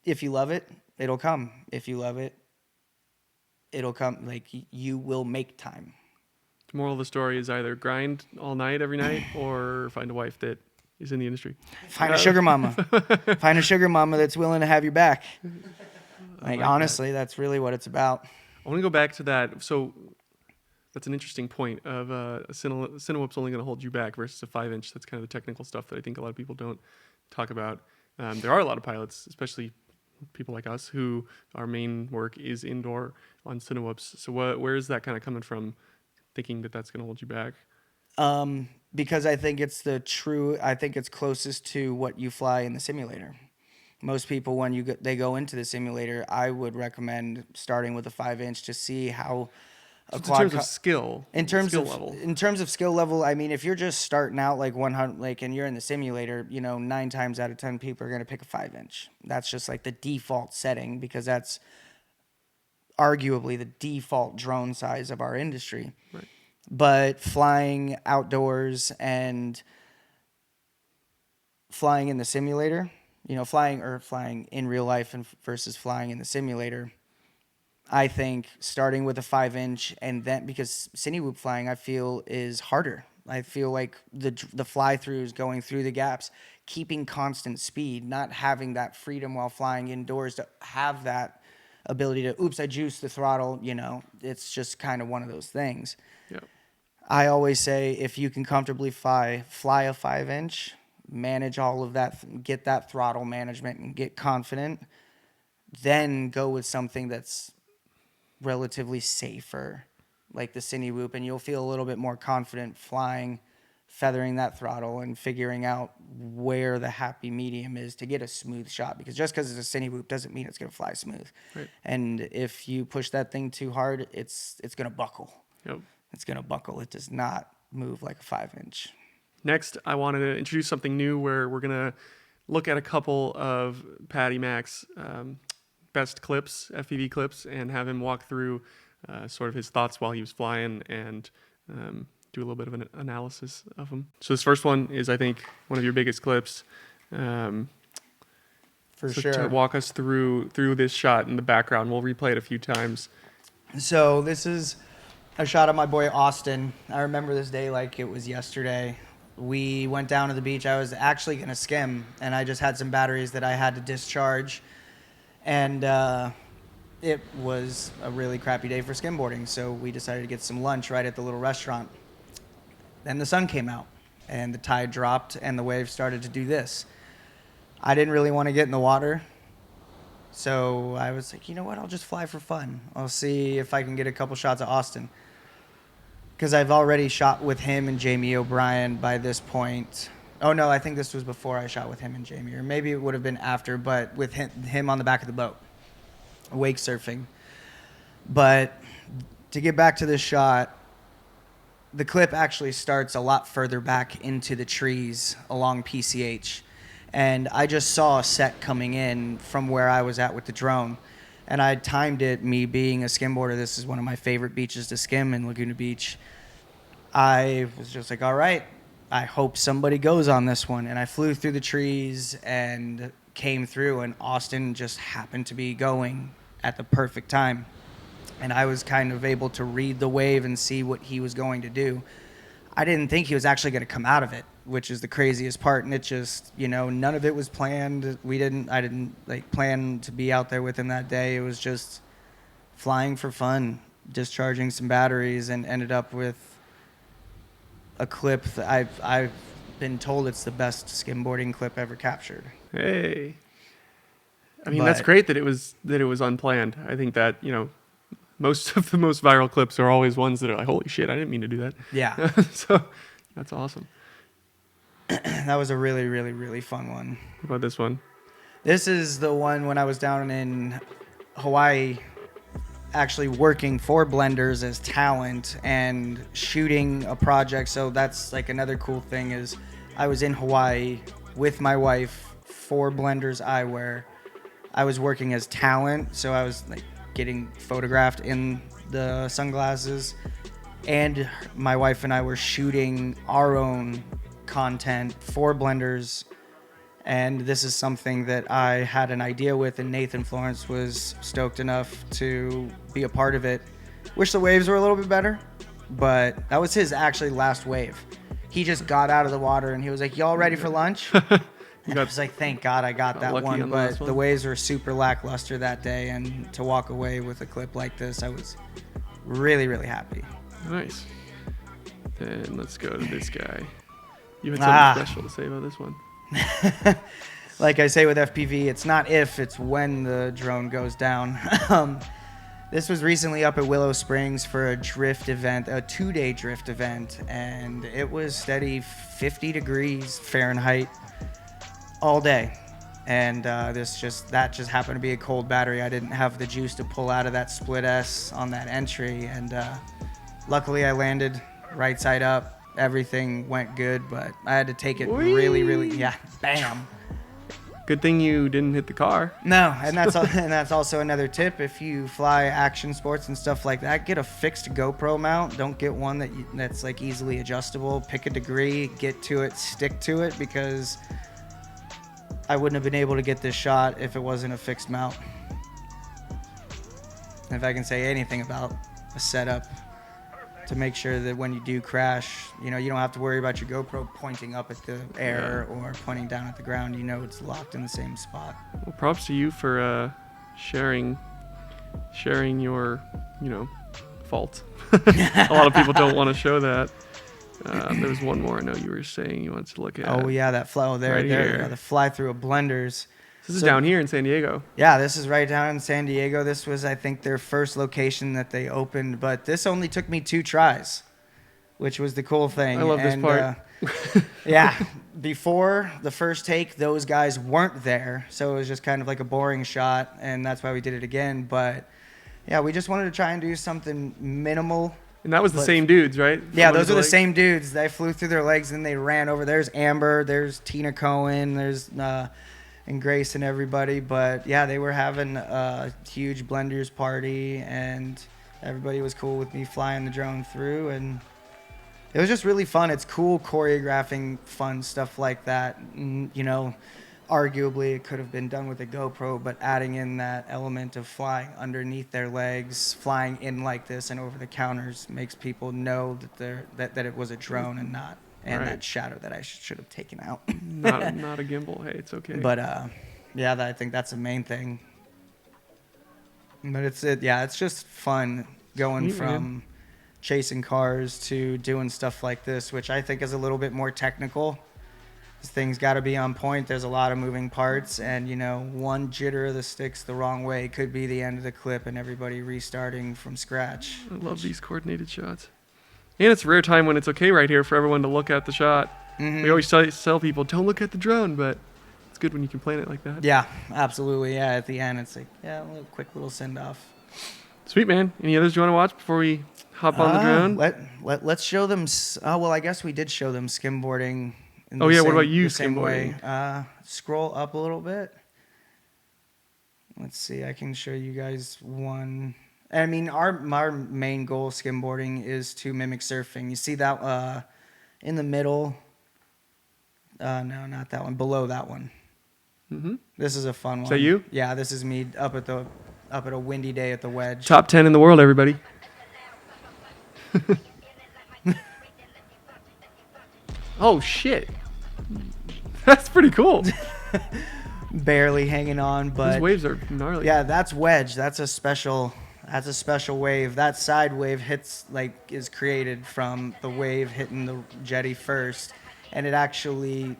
if you love it, it'll come. If you love it, it'll come. Like, you will make time. The moral of the story is either grind all night every night or find a wife that is in the industry. Find a sugar mama. Find a sugar mama that's willing to have your back. Like honestly, that's really what it's about. I want to go back to that. So that's an interesting point of a Cinewhoop's only going to hold you back versus a 5-inch. That's kind of the technical stuff that I think a lot of people don't talk about. There are a lot of pilots, especially people like us, who our main work is indoor on Cinewhoops. So where is that kind of coming from, thinking that that's going to hold you back? Because I think it's closest to what you fly in the simulator. Most people, when they go into the simulator, I would recommend starting with a 5-inch to see how in terms of skill. In terms of skill level, I mean, if you're just starting out like 100, and you're in the simulator, 9 times out of 10 people are going to pick a 5-inch. That's just like the default setting, because that's arguably the default drone size of our industry. Right. But flying outdoors and flying in the simulator, flying in real life and versus flying in the simulator, I think starting with a 5-inch and then, because cine whoop flying I feel is harder. I feel like the fly throughs going through the gaps, keeping constant speed, not having that freedom while flying indoors to have that ability to, oops, I juiced the throttle, it's just kind of one of those things. Yep. I always say if you can comfortably fly a 5-inch, manage all of that, get that throttle management and get confident, then go with something that's relatively safer, like the cine whoop, and you'll feel a little bit more confident flying, feathering that throttle and figuring out where the happy medium is to get a smooth shot, because just because it's a cine whoop doesn't mean it's going to fly smooth. Right. And if you push that thing too hard, it's going to buckle. Yep. It's going to buckle. It does not move like a 5-inch. Next, I wanted to introduce something new where we're going to look at a couple of PaddyMack's best clips, FPV clips, and have him walk through sort of his thoughts while he was flying and do a little bit of an analysis of them. So this first one is, I think, one of your biggest clips. For So sure. to walk us through this shot in the background. We'll replay it a few times. So this is a shot of my boy Austin. I remember this day like it was yesterday. We went down to the beach. I was actually going to skim, and I just had some batteries that I had to discharge. And it was a really crappy day for skimboarding, so we decided to get some lunch right at the little restaurant. Then the sun came out, and the tide dropped, and the waves started to do this. I didn't really want to get in the water, so I was like, you know what, I'll just fly for fun. I'll see if I can get a couple shots of Austin. Because I've already shot with him and Jamie O'Brien by this point. Oh, no, I think this was before I shot with him and Jamie, or maybe it would have been after, but with him on the back of the boat, wake surfing. But to get back to this shot, the clip actually starts a lot further back into the trees along PCH. And I just saw a set coming in from where I was at with the drone. And I timed it, me being a skimboarder. This is one of my favorite beaches to skim in Laguna Beach. I was just like, all right, I hope somebody goes on this one. And I flew through the trees and came through, and Austin just happened to be going at the perfect time. And I was kind of able to read the wave and see what he was going to do. I didn't think he was actually going to come out of it, which is the craziest part. And it just, none of it was planned. I didn't plan to be out there with him that day. It was just flying for fun, discharging some batteries, and ended up with a clip that I've been told it's the best skimboarding clip ever captured. Hey, I mean, that's great that it was unplanned. I think that most of the most viral clips are always ones that are like, holy shit, I didn't mean to do that. Yeah. So that's awesome. That was a really, really, really fun one. What about this one? This is the one when I was down in Hawaii, actually working for Blenders as talent and shooting a project. So that's like another cool thing is I was in Hawaii with my wife for Blenders Eyewear. I was working as talent, so I was like getting photographed in the sunglasses, and my wife and I were shooting our own content for Blenders. And this is something that I had an idea with, and Nathan Florence was stoked enough to be a part of it. Wish the waves were a little bit better, but that was his actually last wave. He just got out of the water and he was like, y'all ready for lunch? And I was like, thank God I got that one, but the waves were super lackluster that day, and to walk away with a clip like this, I was really, really happy. Nice. Then let's go to this guy. You had something special to say about this one. Like I say with FPV, it's not if, it's when the drone goes down. This was recently up at Willow Springs for a drift event, a 2-day drift event, and it was steady 50 degrees Fahrenheit all day. And that just happened to be a cold battery. I didn't have the juice to pull out of that split S on that entry, and luckily I landed right side up. Everything went good, but I had to take it really, really, bam. Good thing you didn't hit the car. No, and that's also another tip. If you fly action sports and stuff like that, get a fixed GoPro mount. Don't get one that's like easily adjustable. Pick a degree, get to it, stick to it, because I wouldn't have been able to get this shot if it wasn't a fixed mount. And if I can say anything about a setup to make sure that when you do crash, you don't have to worry about your GoPro pointing up at the air or pointing down at the ground. It's locked in the same spot. Well, props to you for sharing your, fault. A lot of people don't want to show that. There was one more I know you were saying you wanted to look at. Oh yeah, that fly right here. The fly through of blenders. This is down here in San Diego. Yeah, this is right down in San Diego. This was, I think, their first location that they opened, but this only took me 2 tries, which was the cool thing. I love this part. Yeah, before the first take, those guys weren't there, so it was just kind of like a boring shot, and that's why we did it again. But yeah, we just wanted to try and do something minimal. And that was the same dudes, right? Yeah, those are the same dudes. They flew through their legs and they ran over. There's Amber, there's Tina Cohen, there's and Grace and everybody. But yeah, they were having a huge blenders party, and everybody was cool with me flying the drone through, and it was just really fun. It's cool choreographing fun stuff like that. Arguably it could have been done with a GoPro, but adding in that element of flying underneath their legs, flying in like this and over the counters makes people know that it was a drone and not that shadow that I should have taken out. not a gimbal. Hey, it's okay. But I think that's the main thing. But it's just fun going from chasing cars to doing stuff like this, which I think is a little bit more technical. This thing's got to be on point. There's a lot of moving parts, and one jitter of the sticks the wrong way could be the end of the clip and everybody restarting from scratch. I love these coordinated shots. And it's a rare time when it's okay right here for everyone to look at the shot. Mm-hmm. We always tell people, don't look at the drone, but it's good when you can plan it like that. Yeah, absolutely. Yeah, at the end, it's like, a quick little send-off. Sweet, man. Any others you want to watch before we hop on the drone? Let's show them. I guess we did show them skimboarding. What about you, skimboarding? Scroll up a little bit. Let's see. I can show you guys one. I mean, our main goal skimboarding is to mimic surfing. You see that in the middle? No, not that one. Below that one. Mm-hmm. This is a fun one. Is that you? Yeah, this is me up at a windy day at the Wedge. Top 10 in the world, everybody. Oh shit. That's pretty cool. Barely hanging on, but these waves are gnarly. Yeah, that's Wedge. That's a special wave. That side wave is created from the wave hitting the jetty first, and it actually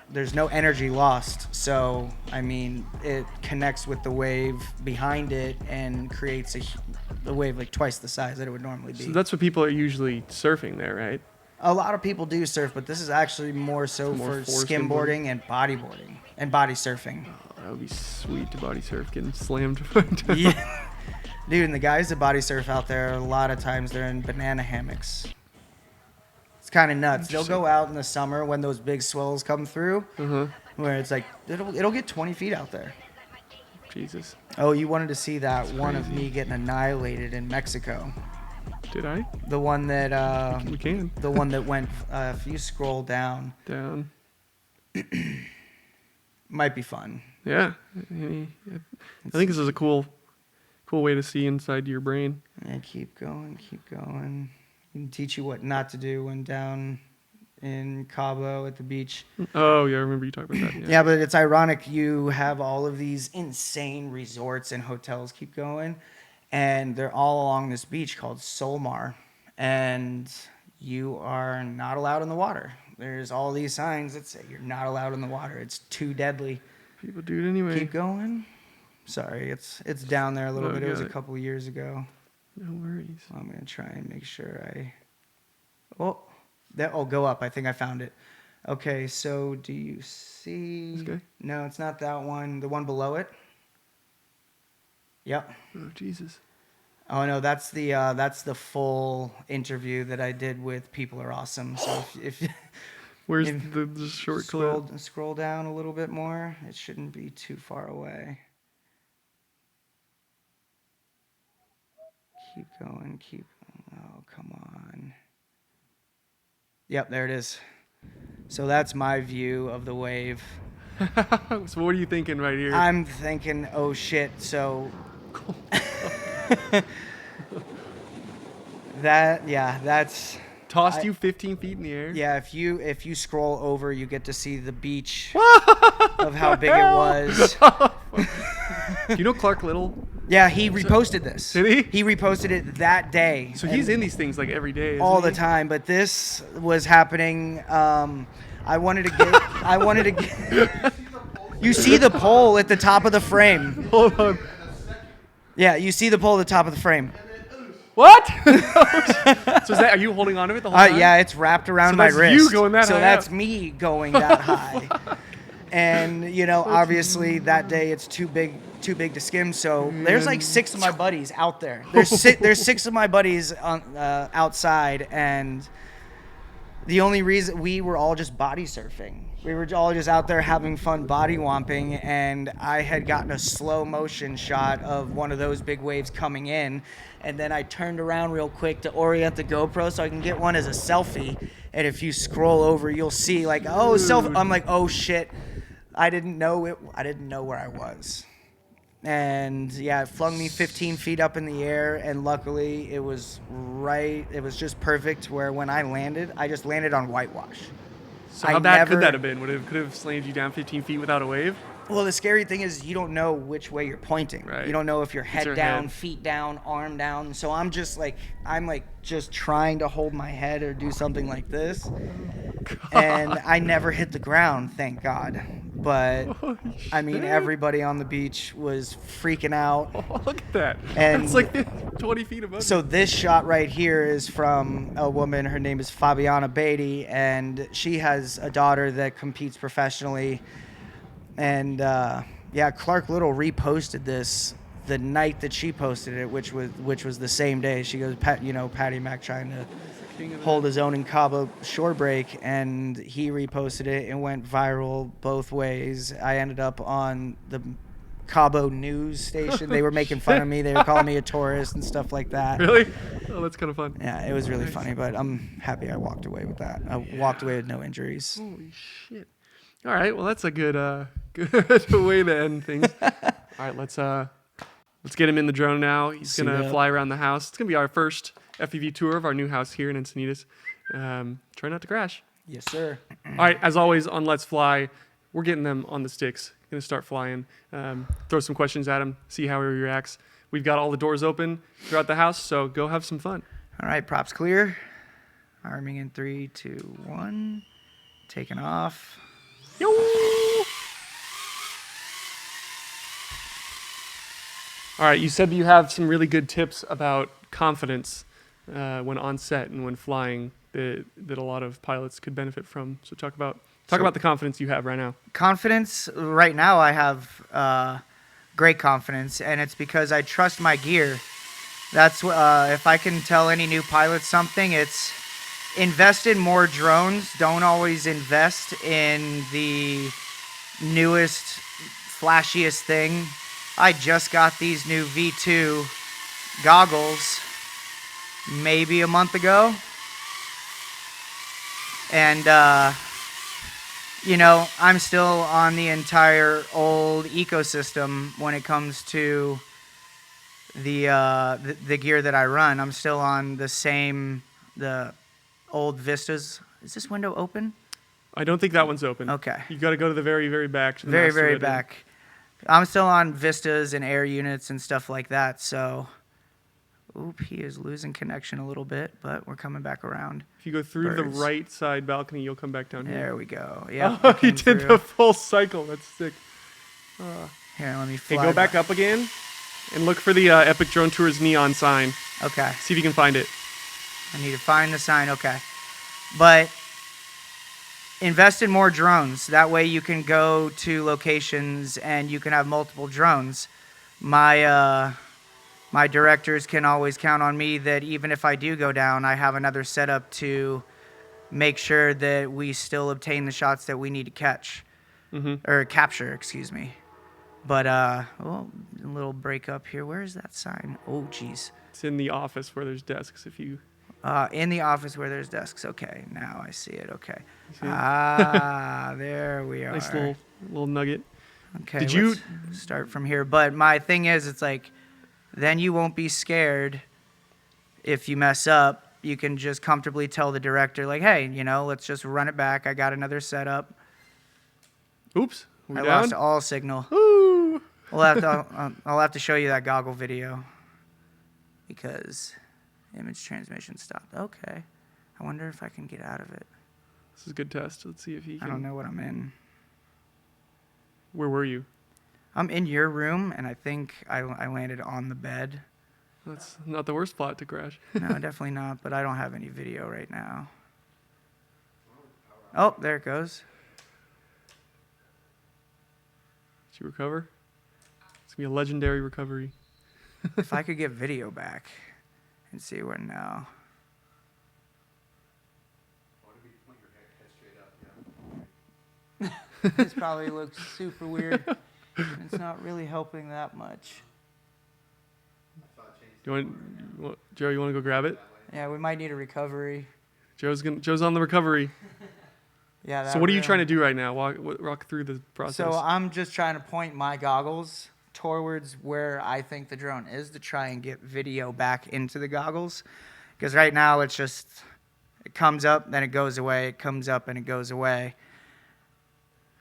there's no energy lost. So I mean, it connects with the wave behind it and creates a wave like twice the size that it would normally be. So that's what people are usually surfing there, right? A lot of people do surf, but this is actually more so for skimboarding and bodyboarding and body surfing. Oh, that would be sweet to body surf, getting slammed. Yeah. Dude, and the guys that body surf out there, a lot of times they're in banana hammocks. It's kind of nuts. They'll go out in the summer when those big swells come through, where it's like, it'll get 20 feet out there. Jesus. Oh, you wanted to see that That's one crazy. of me getting annihilated in Mexico. Did I? The one that we can. The one that went. If you scroll down, might be fun. Yeah, I think this is a cool way to see inside your brain. Yeah, keep going. You can teach you what not to do when down in Cabo at the beach. Oh yeah, I remember you talking about that. Yeah, but it's ironic. You have all of these insane resorts and hotels. Keep going. And they're all along this beach called Solmar, and you are not allowed in the water. There's all these signs that say you're not allowed in the water. It's too deadly. People do it anyway. Keep going. Sorry, it's down there a little bit. It was a couple years ago. No worries. Well, I'm gonna try and make sure go up. I think I found it. Okay, so do you see? This guy? No, it's not that one. The one below it. Yep. Oh Jesus. Oh no, that's the full interview that I did with People Are Awesome. So if Where's If the short clip? Scroll down a little bit more. It shouldn't be too far away. Keep going. Oh, come on. Yep, there it is. So that's my view of the wave. So what are you thinking right here? I'm thinking, oh shit. So that's Tossed you 15 feet in the air? yeah. If you scroll over, you get to see the beach of how big it was. Do you know Clark Little? Yeah, he reposted this. Did he? He reposted it that day. So he's in these things like every day, all isn't the he? time. But this was happening. I wanted to get. You see the pole at the top of the frame. Hold on. Yeah, you see the pole at the top of the frame. What? So are you holding on to it the whole time? Yeah, it's wrapped around So my that's wrist. you going that so high that's up. me going that high. And obviously that day it's too big to skim. So there's like 6 of my buddies out there. There's 6 of my buddies outside, and the only reason we were all just body surfing. We were all just out there having fun body womping, and I had gotten a slow motion shot of one of those big waves coming in, and then I turned around real quick to orient the GoPro so I can get one as a selfie. And if you scroll over, you'll see like, oh, selfie. I'm like, oh shit, I didn't know it. I didn't know where I was. And yeah, it flung me 15 feet up in the air, and luckily it was just perfect where when I landed, I just landed on whitewash. So how bad could that have been? Could have slammed you down 15 feet without a wave? Well, the scary thing is you don't know which way you're pointing. Right. You don't know if you're head your down, head. feet down, arm down. So I'm just trying to hold my head or do something like this. And I never hit the ground, thank God. But I mean, everybody on the beach was freaking out. Oh, look at that. And it's like 20 feet above. So this shot right here is from a woman. Her name is Fabiana Beatty, and she has a daughter that competes professionally. And Clark Little reposted this the night that she posted it, which was the same day. She goes, PaddyMack trying to hold his own in Cabo shore break, and he reposted it and went viral both ways. I ended up on the Cabo news station. They were making fun of me. They were calling me a tourist and stuff like that. Really? Oh, that's kind of fun. Yeah, it was really funny, but I'm happy I walked away with that. I walked away with no injuries. Holy shit. All right, well that's a good way to end things. All right, let's get him in the drone now. He's gonna fly around the house. It's gonna be our first FPV tour of our new house here in Encinitas. Try not to crash. Yes, sir. All right, as always on Let's Fly, we're getting them on the sticks. Gonna start flying. Throw some questions at him, see how he reacts. We've got all the doors open throughout the house, so go have some fun. All right, props clear. Arming in 3, 2, 1. Taking off. Yo! All right, you said that you have some really good tips about confidence when on set and when flying that a lot of pilots could benefit from. So talk about the confidence you have right now. Confidence right now, I have great confidence, and it's because I trust my gear. That's if I can tell any new pilot something, it's invest in more drones. Don't always invest in the newest, flashiest thing. I just got these new V2 goggles maybe a month ago. And, I'm still on the entire old ecosystem when it comes to the gear that I run. I'm still on the old Vistas. Is this window open? I don't think that one's open. Okay. You've got to go to the very, very back. To the Very, master very bedroom. back. I'm still on Vistas and air units and stuff like that, so... Oop, he is losing connection a little bit, but we're coming back around. If you go through the Birds. right side balcony, you'll come back down here. There we go. Yeah. Oh, he did the full cycle. That's sick. Here, let me Okay, fly. go back up again and look for the Epic Drone Tours neon sign. Okay. See if you can find it. I need to find the sign. Okay. But invest in more drones. That way you can go to locations and you can have multiple drones. My directors can always count on me that even if I do go down, I have another setup to make sure that we still obtain the shots that we need to catch or capture, excuse me. But a little break up here. Where is that sign? Oh, geez. It's in the office where there's desks. If you In the office where there's desks. Okay, now I see it. Okay. see it? There we are. Nice little nugget. Okay, Did you let's start from here? But my thing is, it's like, then you won't be scared if you mess up. You can just comfortably tell the director, like, hey, let's just run it back. I got another setup. Oops. We're I down? lost all signal. Woo! I'll have to show you that goggle video because image transmission stopped. Okay. I wonder if I can get out of it. This is a good test. Let's see if he can. I don't know what I'm in. Where were you? I'm in your room, and I think I landed on the bed. That's not the worst spot to crash. No, definitely not, but I don't have any video right now. Oh, there it goes. Did you recover? It's going to be a legendary recovery. If I could get video back and see what now. This probably looks super weird. It's not really helping that much. Joe, you want to go grab it? Yeah, we might need a recovery. Joe's on the recovery. Yeah. So what are you trying to do right now? Walk through the process. So I'm just trying to point my goggles towards where I think the drone is to try and get video back into the goggles. Because right now it comes up, then it goes away. It comes up and it goes away.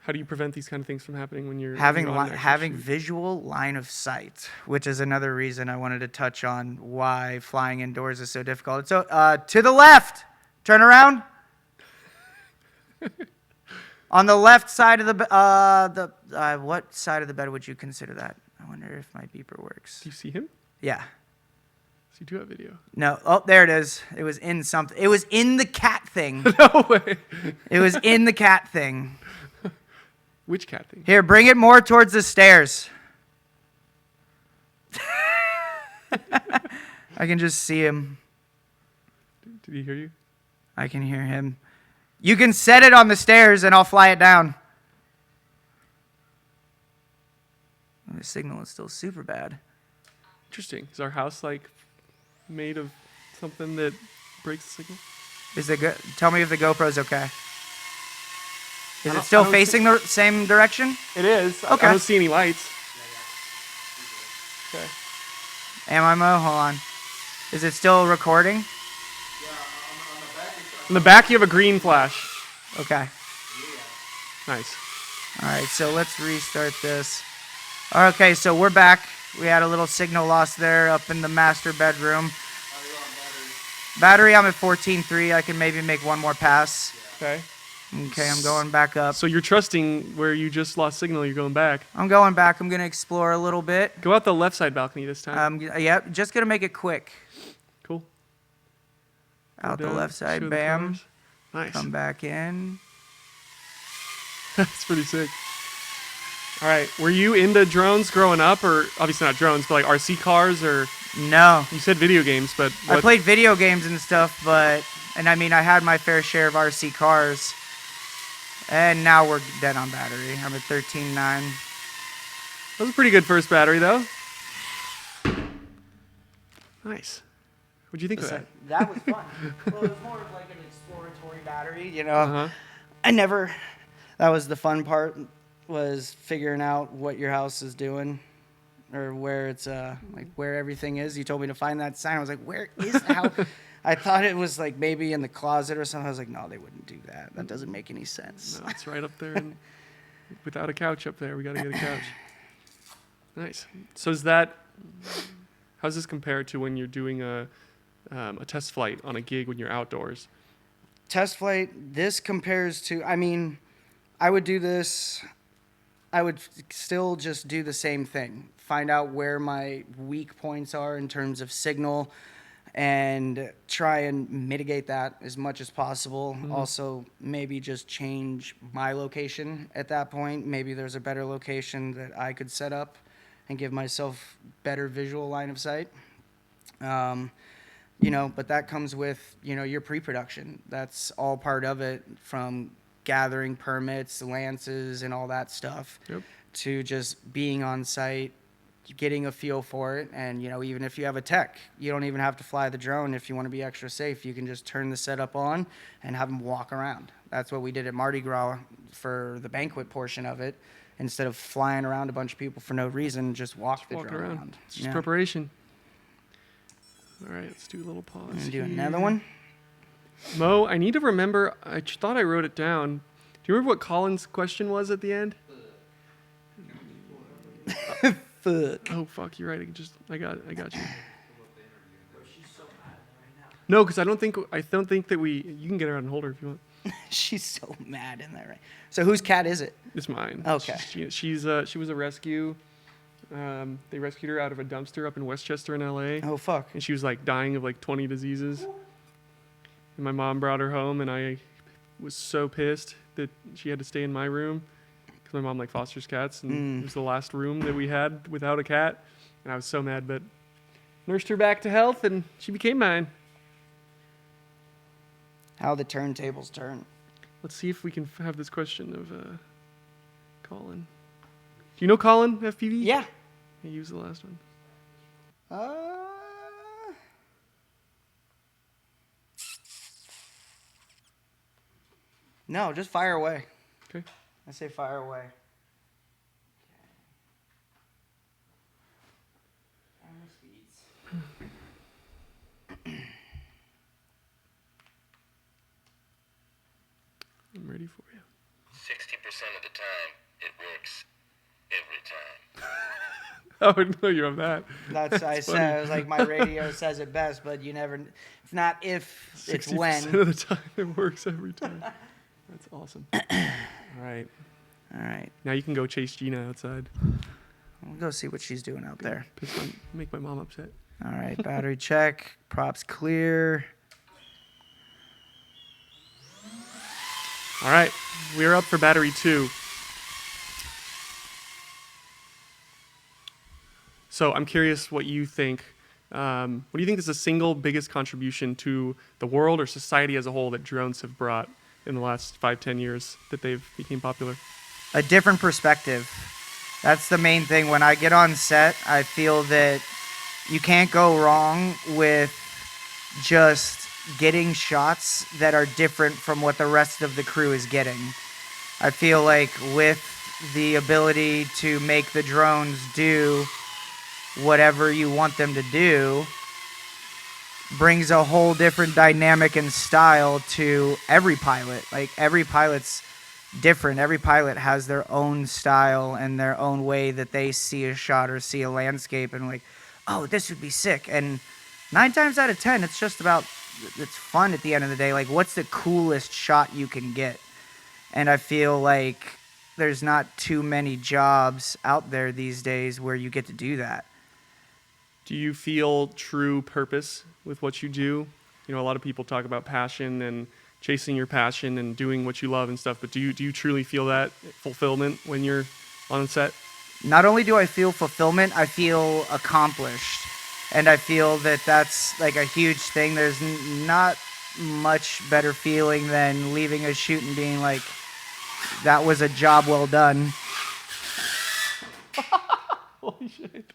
How do you prevent these kind of things from happening when you're having on the actual shoot? visual line of sight, which is another reason I wanted to touch on why flying indoors is so difficult. So to the left, turn around. On the left side of the what side of the bed would you consider that? I wonder if my beeper works. Do you see him? Yeah. So you do have video. No. Oh, there it is. It was in something. It was in the cat thing. No way. It was in the cat thing. Which cat thing? Here, bring it more towards the stairs. I can just see him. Did he hear you? I can hear him. You can set it on the stairs and I'll fly it down. The signal is still super bad. Interesting. Is our house made of something that breaks the signal? Tell me if the GoPro's okay. Is it still facing the same direction? It is. Okay. I don't see any lights. Okay. Ammo, hold on. Is it still recording? Yeah, on the back it's In the back, you have a green flash. Okay. Nice. All right, so let's restart this. Okay, so we're back. We had a little signal loss there up in the master bedroom. how you're on Battery, I'm at 14.3. I can maybe make one more pass. Okay. Okay, I'm going back up. So you're trusting where you just lost signal, you're going back. I'm going back. I'm going to explore a little bit. Go out the left side balcony this time. Yep, just going to make it quick. Cool. Out Go the down, left side, show the bam. cars. Nice. Come back in. That's pretty sick. All right. Were you into drones growing up, or obviously not drones, but like RC cars, or No. you said video games, but I what? played video games and stuff, and I mean, I had my fair share of RC cars. And now we're dead on battery. I'm at 13.9. That was a pretty good first battery, though. Nice. What'd you think of that? That was fun. Well, it was more of like an exploratory battery, Uh-huh. That was the fun part, was figuring out what your house is doing or where it's, where everything is. You told me to find that sign. I was like, where is the house? I thought it was like maybe in the closet or something. I was like, no, they wouldn't do that. That doesn't make any sense. No, it's right up there. And without a couch up there, we got to get a couch. Nice. So how's this compare to when you're doing a test flight on a gig when you're outdoors? Test flight, this compares to, I would do this, I would still just do the same thing. Find out where my weak points are in terms of signal and try and mitigate that as much as possible. Mm-hmm. Also, maybe just change my location at that point. Maybe there's a better location that I could set up and give myself better visual line of sight. but that comes with, your pre-production. That's all part of it, from gathering permits, lances, and all that stuff, to just being on site, getting a feel for it. And, even if you have a tech, you don't even have to fly the drone. If you want to be extra safe, you can just turn the setup on and have them walk around. That's what we did at Mardi Gras for the banquet portion of it. Instead of flying around a bunch of people for no reason, just walk the drone around. It's just preparation. All right, let's do a little pause. I'm gonna do another one. Mo, I need to remember. I thought I wrote it down. Do you remember what Colin's question was at the end? Fuck. Oh fuck, you're right. I got you. No, because I don't think that you can get her on holder if you want. She's so mad in there. Right? So whose cat is it? It's mine. Okay. She was a rescue. They rescued her out of a dumpster up in Westchester in LA. Oh fuck. And she was like dying of like 20 diseases. And my mom brought her home, and I was so pissed that she had to stay in my room because my mom like fosters cats, and it was the last room that we had without a cat. And I was so mad, but nursed her back to health, and she became mine. How the turntables turn. Let's see if we can have this question of Colin. Do you know Colin, FPV? Yeah. He used the last one. No, just fire away. Okay. I say fire away. I'm ready for you. 60% of the time, it works every time. I wouldn't know you on that. That's I said. I was like, my radio says it best, but you never. It's not if, it's when. 60% of the time, it works every time. That's awesome. All right. All right. Now you can go chase Gina outside. We'll go see what she's doing out there. Make my mom upset. All right. Battery check. Props clear. All right. We're up for battery 2. So I'm curious what you think. What do you think is the single biggest contribution to the world or society as a whole that drones have brought in the last 5-10 years that they've become popular? A different perspective. That's the main thing. When I get on set, I feel that you can't go wrong with just getting shots that are different from what the rest of the crew is getting. I feel like with the ability to make the drones do whatever you want them to do brings a whole different dynamic and style to every pilot. Like, every pilot's different. Every pilot has their own style and their own way that they see a shot or see a landscape and like, oh, this would be sick. And 9 times out of 10, it's just about, it's fun at the end of the day. Like, what's the coolest shot you can get? And I feel like there's not too many jobs out there these days where you get to do that. Do you feel true purpose with what you do? You know, a lot of people talk about passion and chasing your passion and doing what you love and stuff, but do you truly feel that fulfillment when you're on set? Not only do I feel fulfillment, I feel accomplished. And I feel that that's like a huge thing. There's not much better feeling than leaving a shoot and being like, that was a job well done. Holy shit.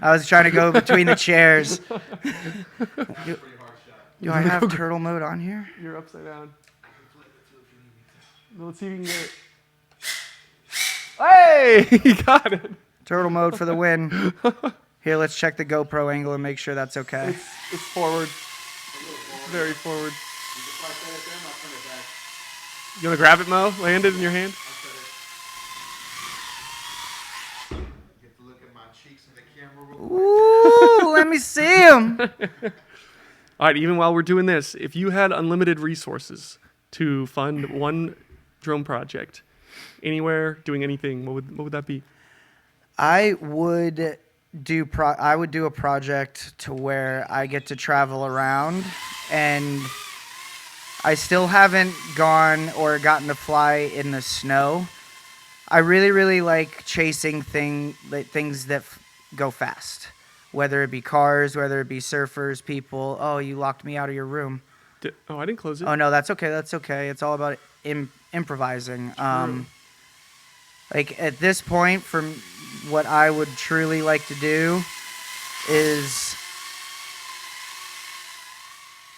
I was trying to go between the chairs. Do I have turtle mode on here? You're upside down. Let's see if you can get it. Hey! You got it. Turtle mode for the win. Here, let's check the GoPro angle and make sure that's okay. It's forward. Very forward. You want to grab it, Mo? Land it in your hand? Get to look at my cheeks in the camera real quick. Ooh, let me see him. All right, even while we're doing this, if you had unlimited resources to fund one drone project, anywhere, doing anything, what would that be? I would do a project to where I get to travel around, and I still haven't gone or gotten to fly in the snow. I really, really like chasing things that go fast. whether it be cars, whether it be surfers, people. Oh, you locked me out of your room. I didn't close it. Oh, no, that's okay. That's okay. It's all about improvising. True. Like at this point, from what I would truly like to do is...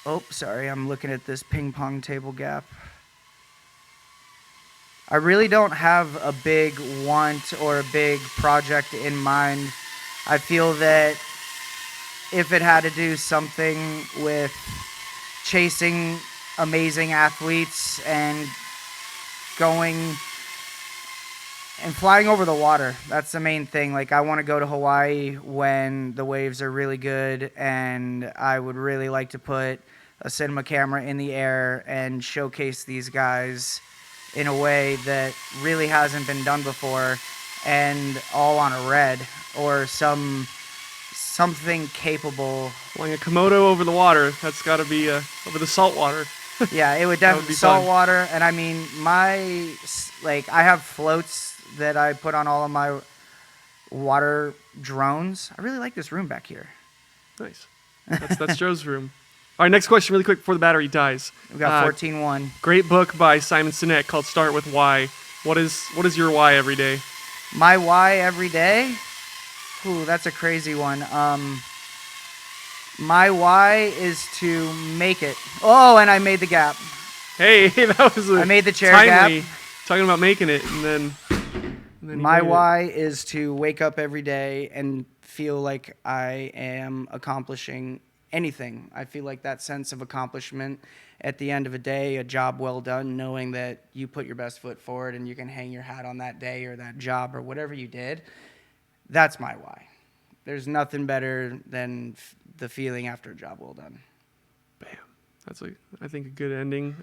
Oh, sorry. I'm looking at this ping pong table gap. I really don't have a big want or a big project in mind. I feel that if it had to do something with chasing amazing athletes and going and flying over the water, that's the main thing. Like, I want to go to Hawaii when the waves are really good, and I would really like to put a cinema camera in the air and showcase these guys in a way that really hasn't been done before, and all on a red or something capable. Flying a Komodo over the water, that's got to be over the salt water. Yeah, it would definitely be salt water. And I mean, I have floats that I put on all of my water drones. I really like this room back here. Nice. That's Joe's room. All right, next question really quick before the battery dies. We've got 14-1. Great book by Simon Sinek called Start With Why. What is your why every day? My why every day? Ooh, that's a crazy one. My why is to make it. Oh, and I made the gap. Hey, that was I made the chair timely. gap. Talking about making it, and then my why is to wake up every day and feel like I am accomplishing anything. I feel like that sense of accomplishment at the end of a day, a job well done, knowing that you put your best foot forward and you can hang your hat on that day or that job or whatever you did. That's my why. There's nothing better than the feeling after a job well done. Bam. That's, I think, a good ending.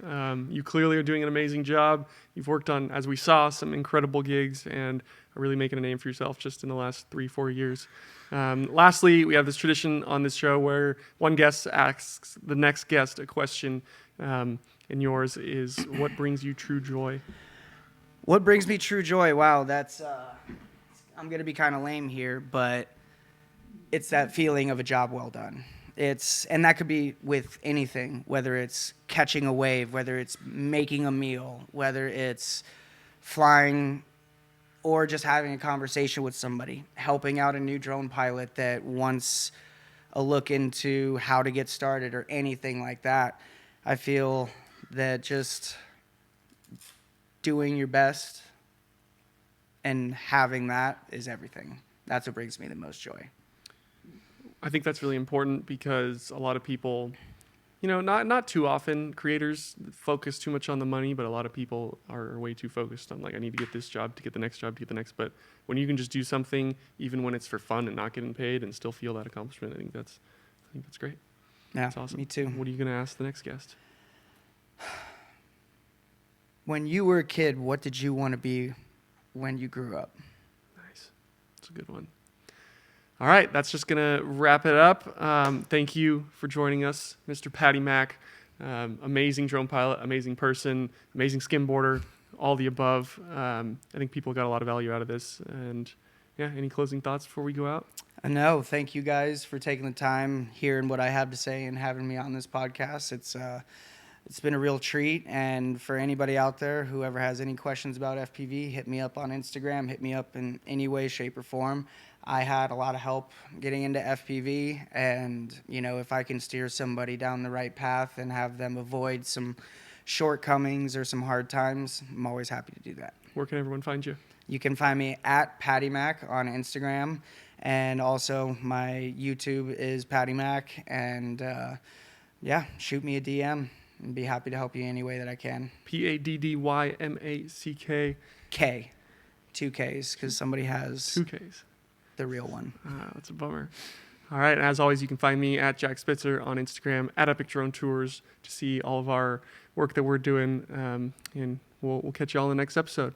You clearly are doing an amazing job. You've worked on, as we saw, some incredible gigs and are really making a name for yourself just in the last 3-4 years. Lastly, we have this tradition on this show where one guest asks the next guest a question, and yours is, what brings you true joy? What brings me true joy? Wow, that's... I'm going to be kind of lame here, but it's that feeling of a job well done. And that could be with anything, whether it's catching a wave, whether it's making a meal, whether it's flying or just having a conversation with somebody, helping out a new drone pilot that wants a look into how to get started or anything like that. I feel that just doing your best and having that is everything. That's what brings me the most joy. I think that's really important because a lot of people, not too often creators focus too much on the money, but a lot of people are way too focused on I need to get this job to get the next job to get the next. But when you can just do something, even when it's for fun and not getting paid, and still feel that accomplishment, I think that's great. Yeah, that's awesome. Me too. What are you going to ask the next guest? When you were a kid, what did you want to be when you grew up? Nice. That's a good one. All right, that's just going to wrap it up. Thank you for joining us, Mr. PaddyMack. Amazing drone pilot, amazing person, amazing skimboarder, all the above. I think people got a lot of value out of this. And yeah, any closing thoughts before we go out? No, thank you guys for taking the time, hearing what I have to say, and having me on this podcast. It's been a real treat, and for anybody out there who ever has any questions about FPV, hit me up on Instagram, hit me up in any way, shape, or form. I had a lot of help getting into FPV, and if I can steer somebody down the right path and have them avoid some shortcomings or some hard times, I'm always happy to do that. Where can everyone find you? You can find me at PaddyMack on Instagram, and also my YouTube is PaddyMack, and shoot me a DM. And be happy to help you any way that I can. PaddyMack. K. 2 Ks, because somebody has 2 Ks. The real one. That's a bummer. All right, and as always, you can find me at Jack Spitser on Instagram, at Epic Drone Tours, to see all of our work that we're doing. And we'll catch you all in the next episode.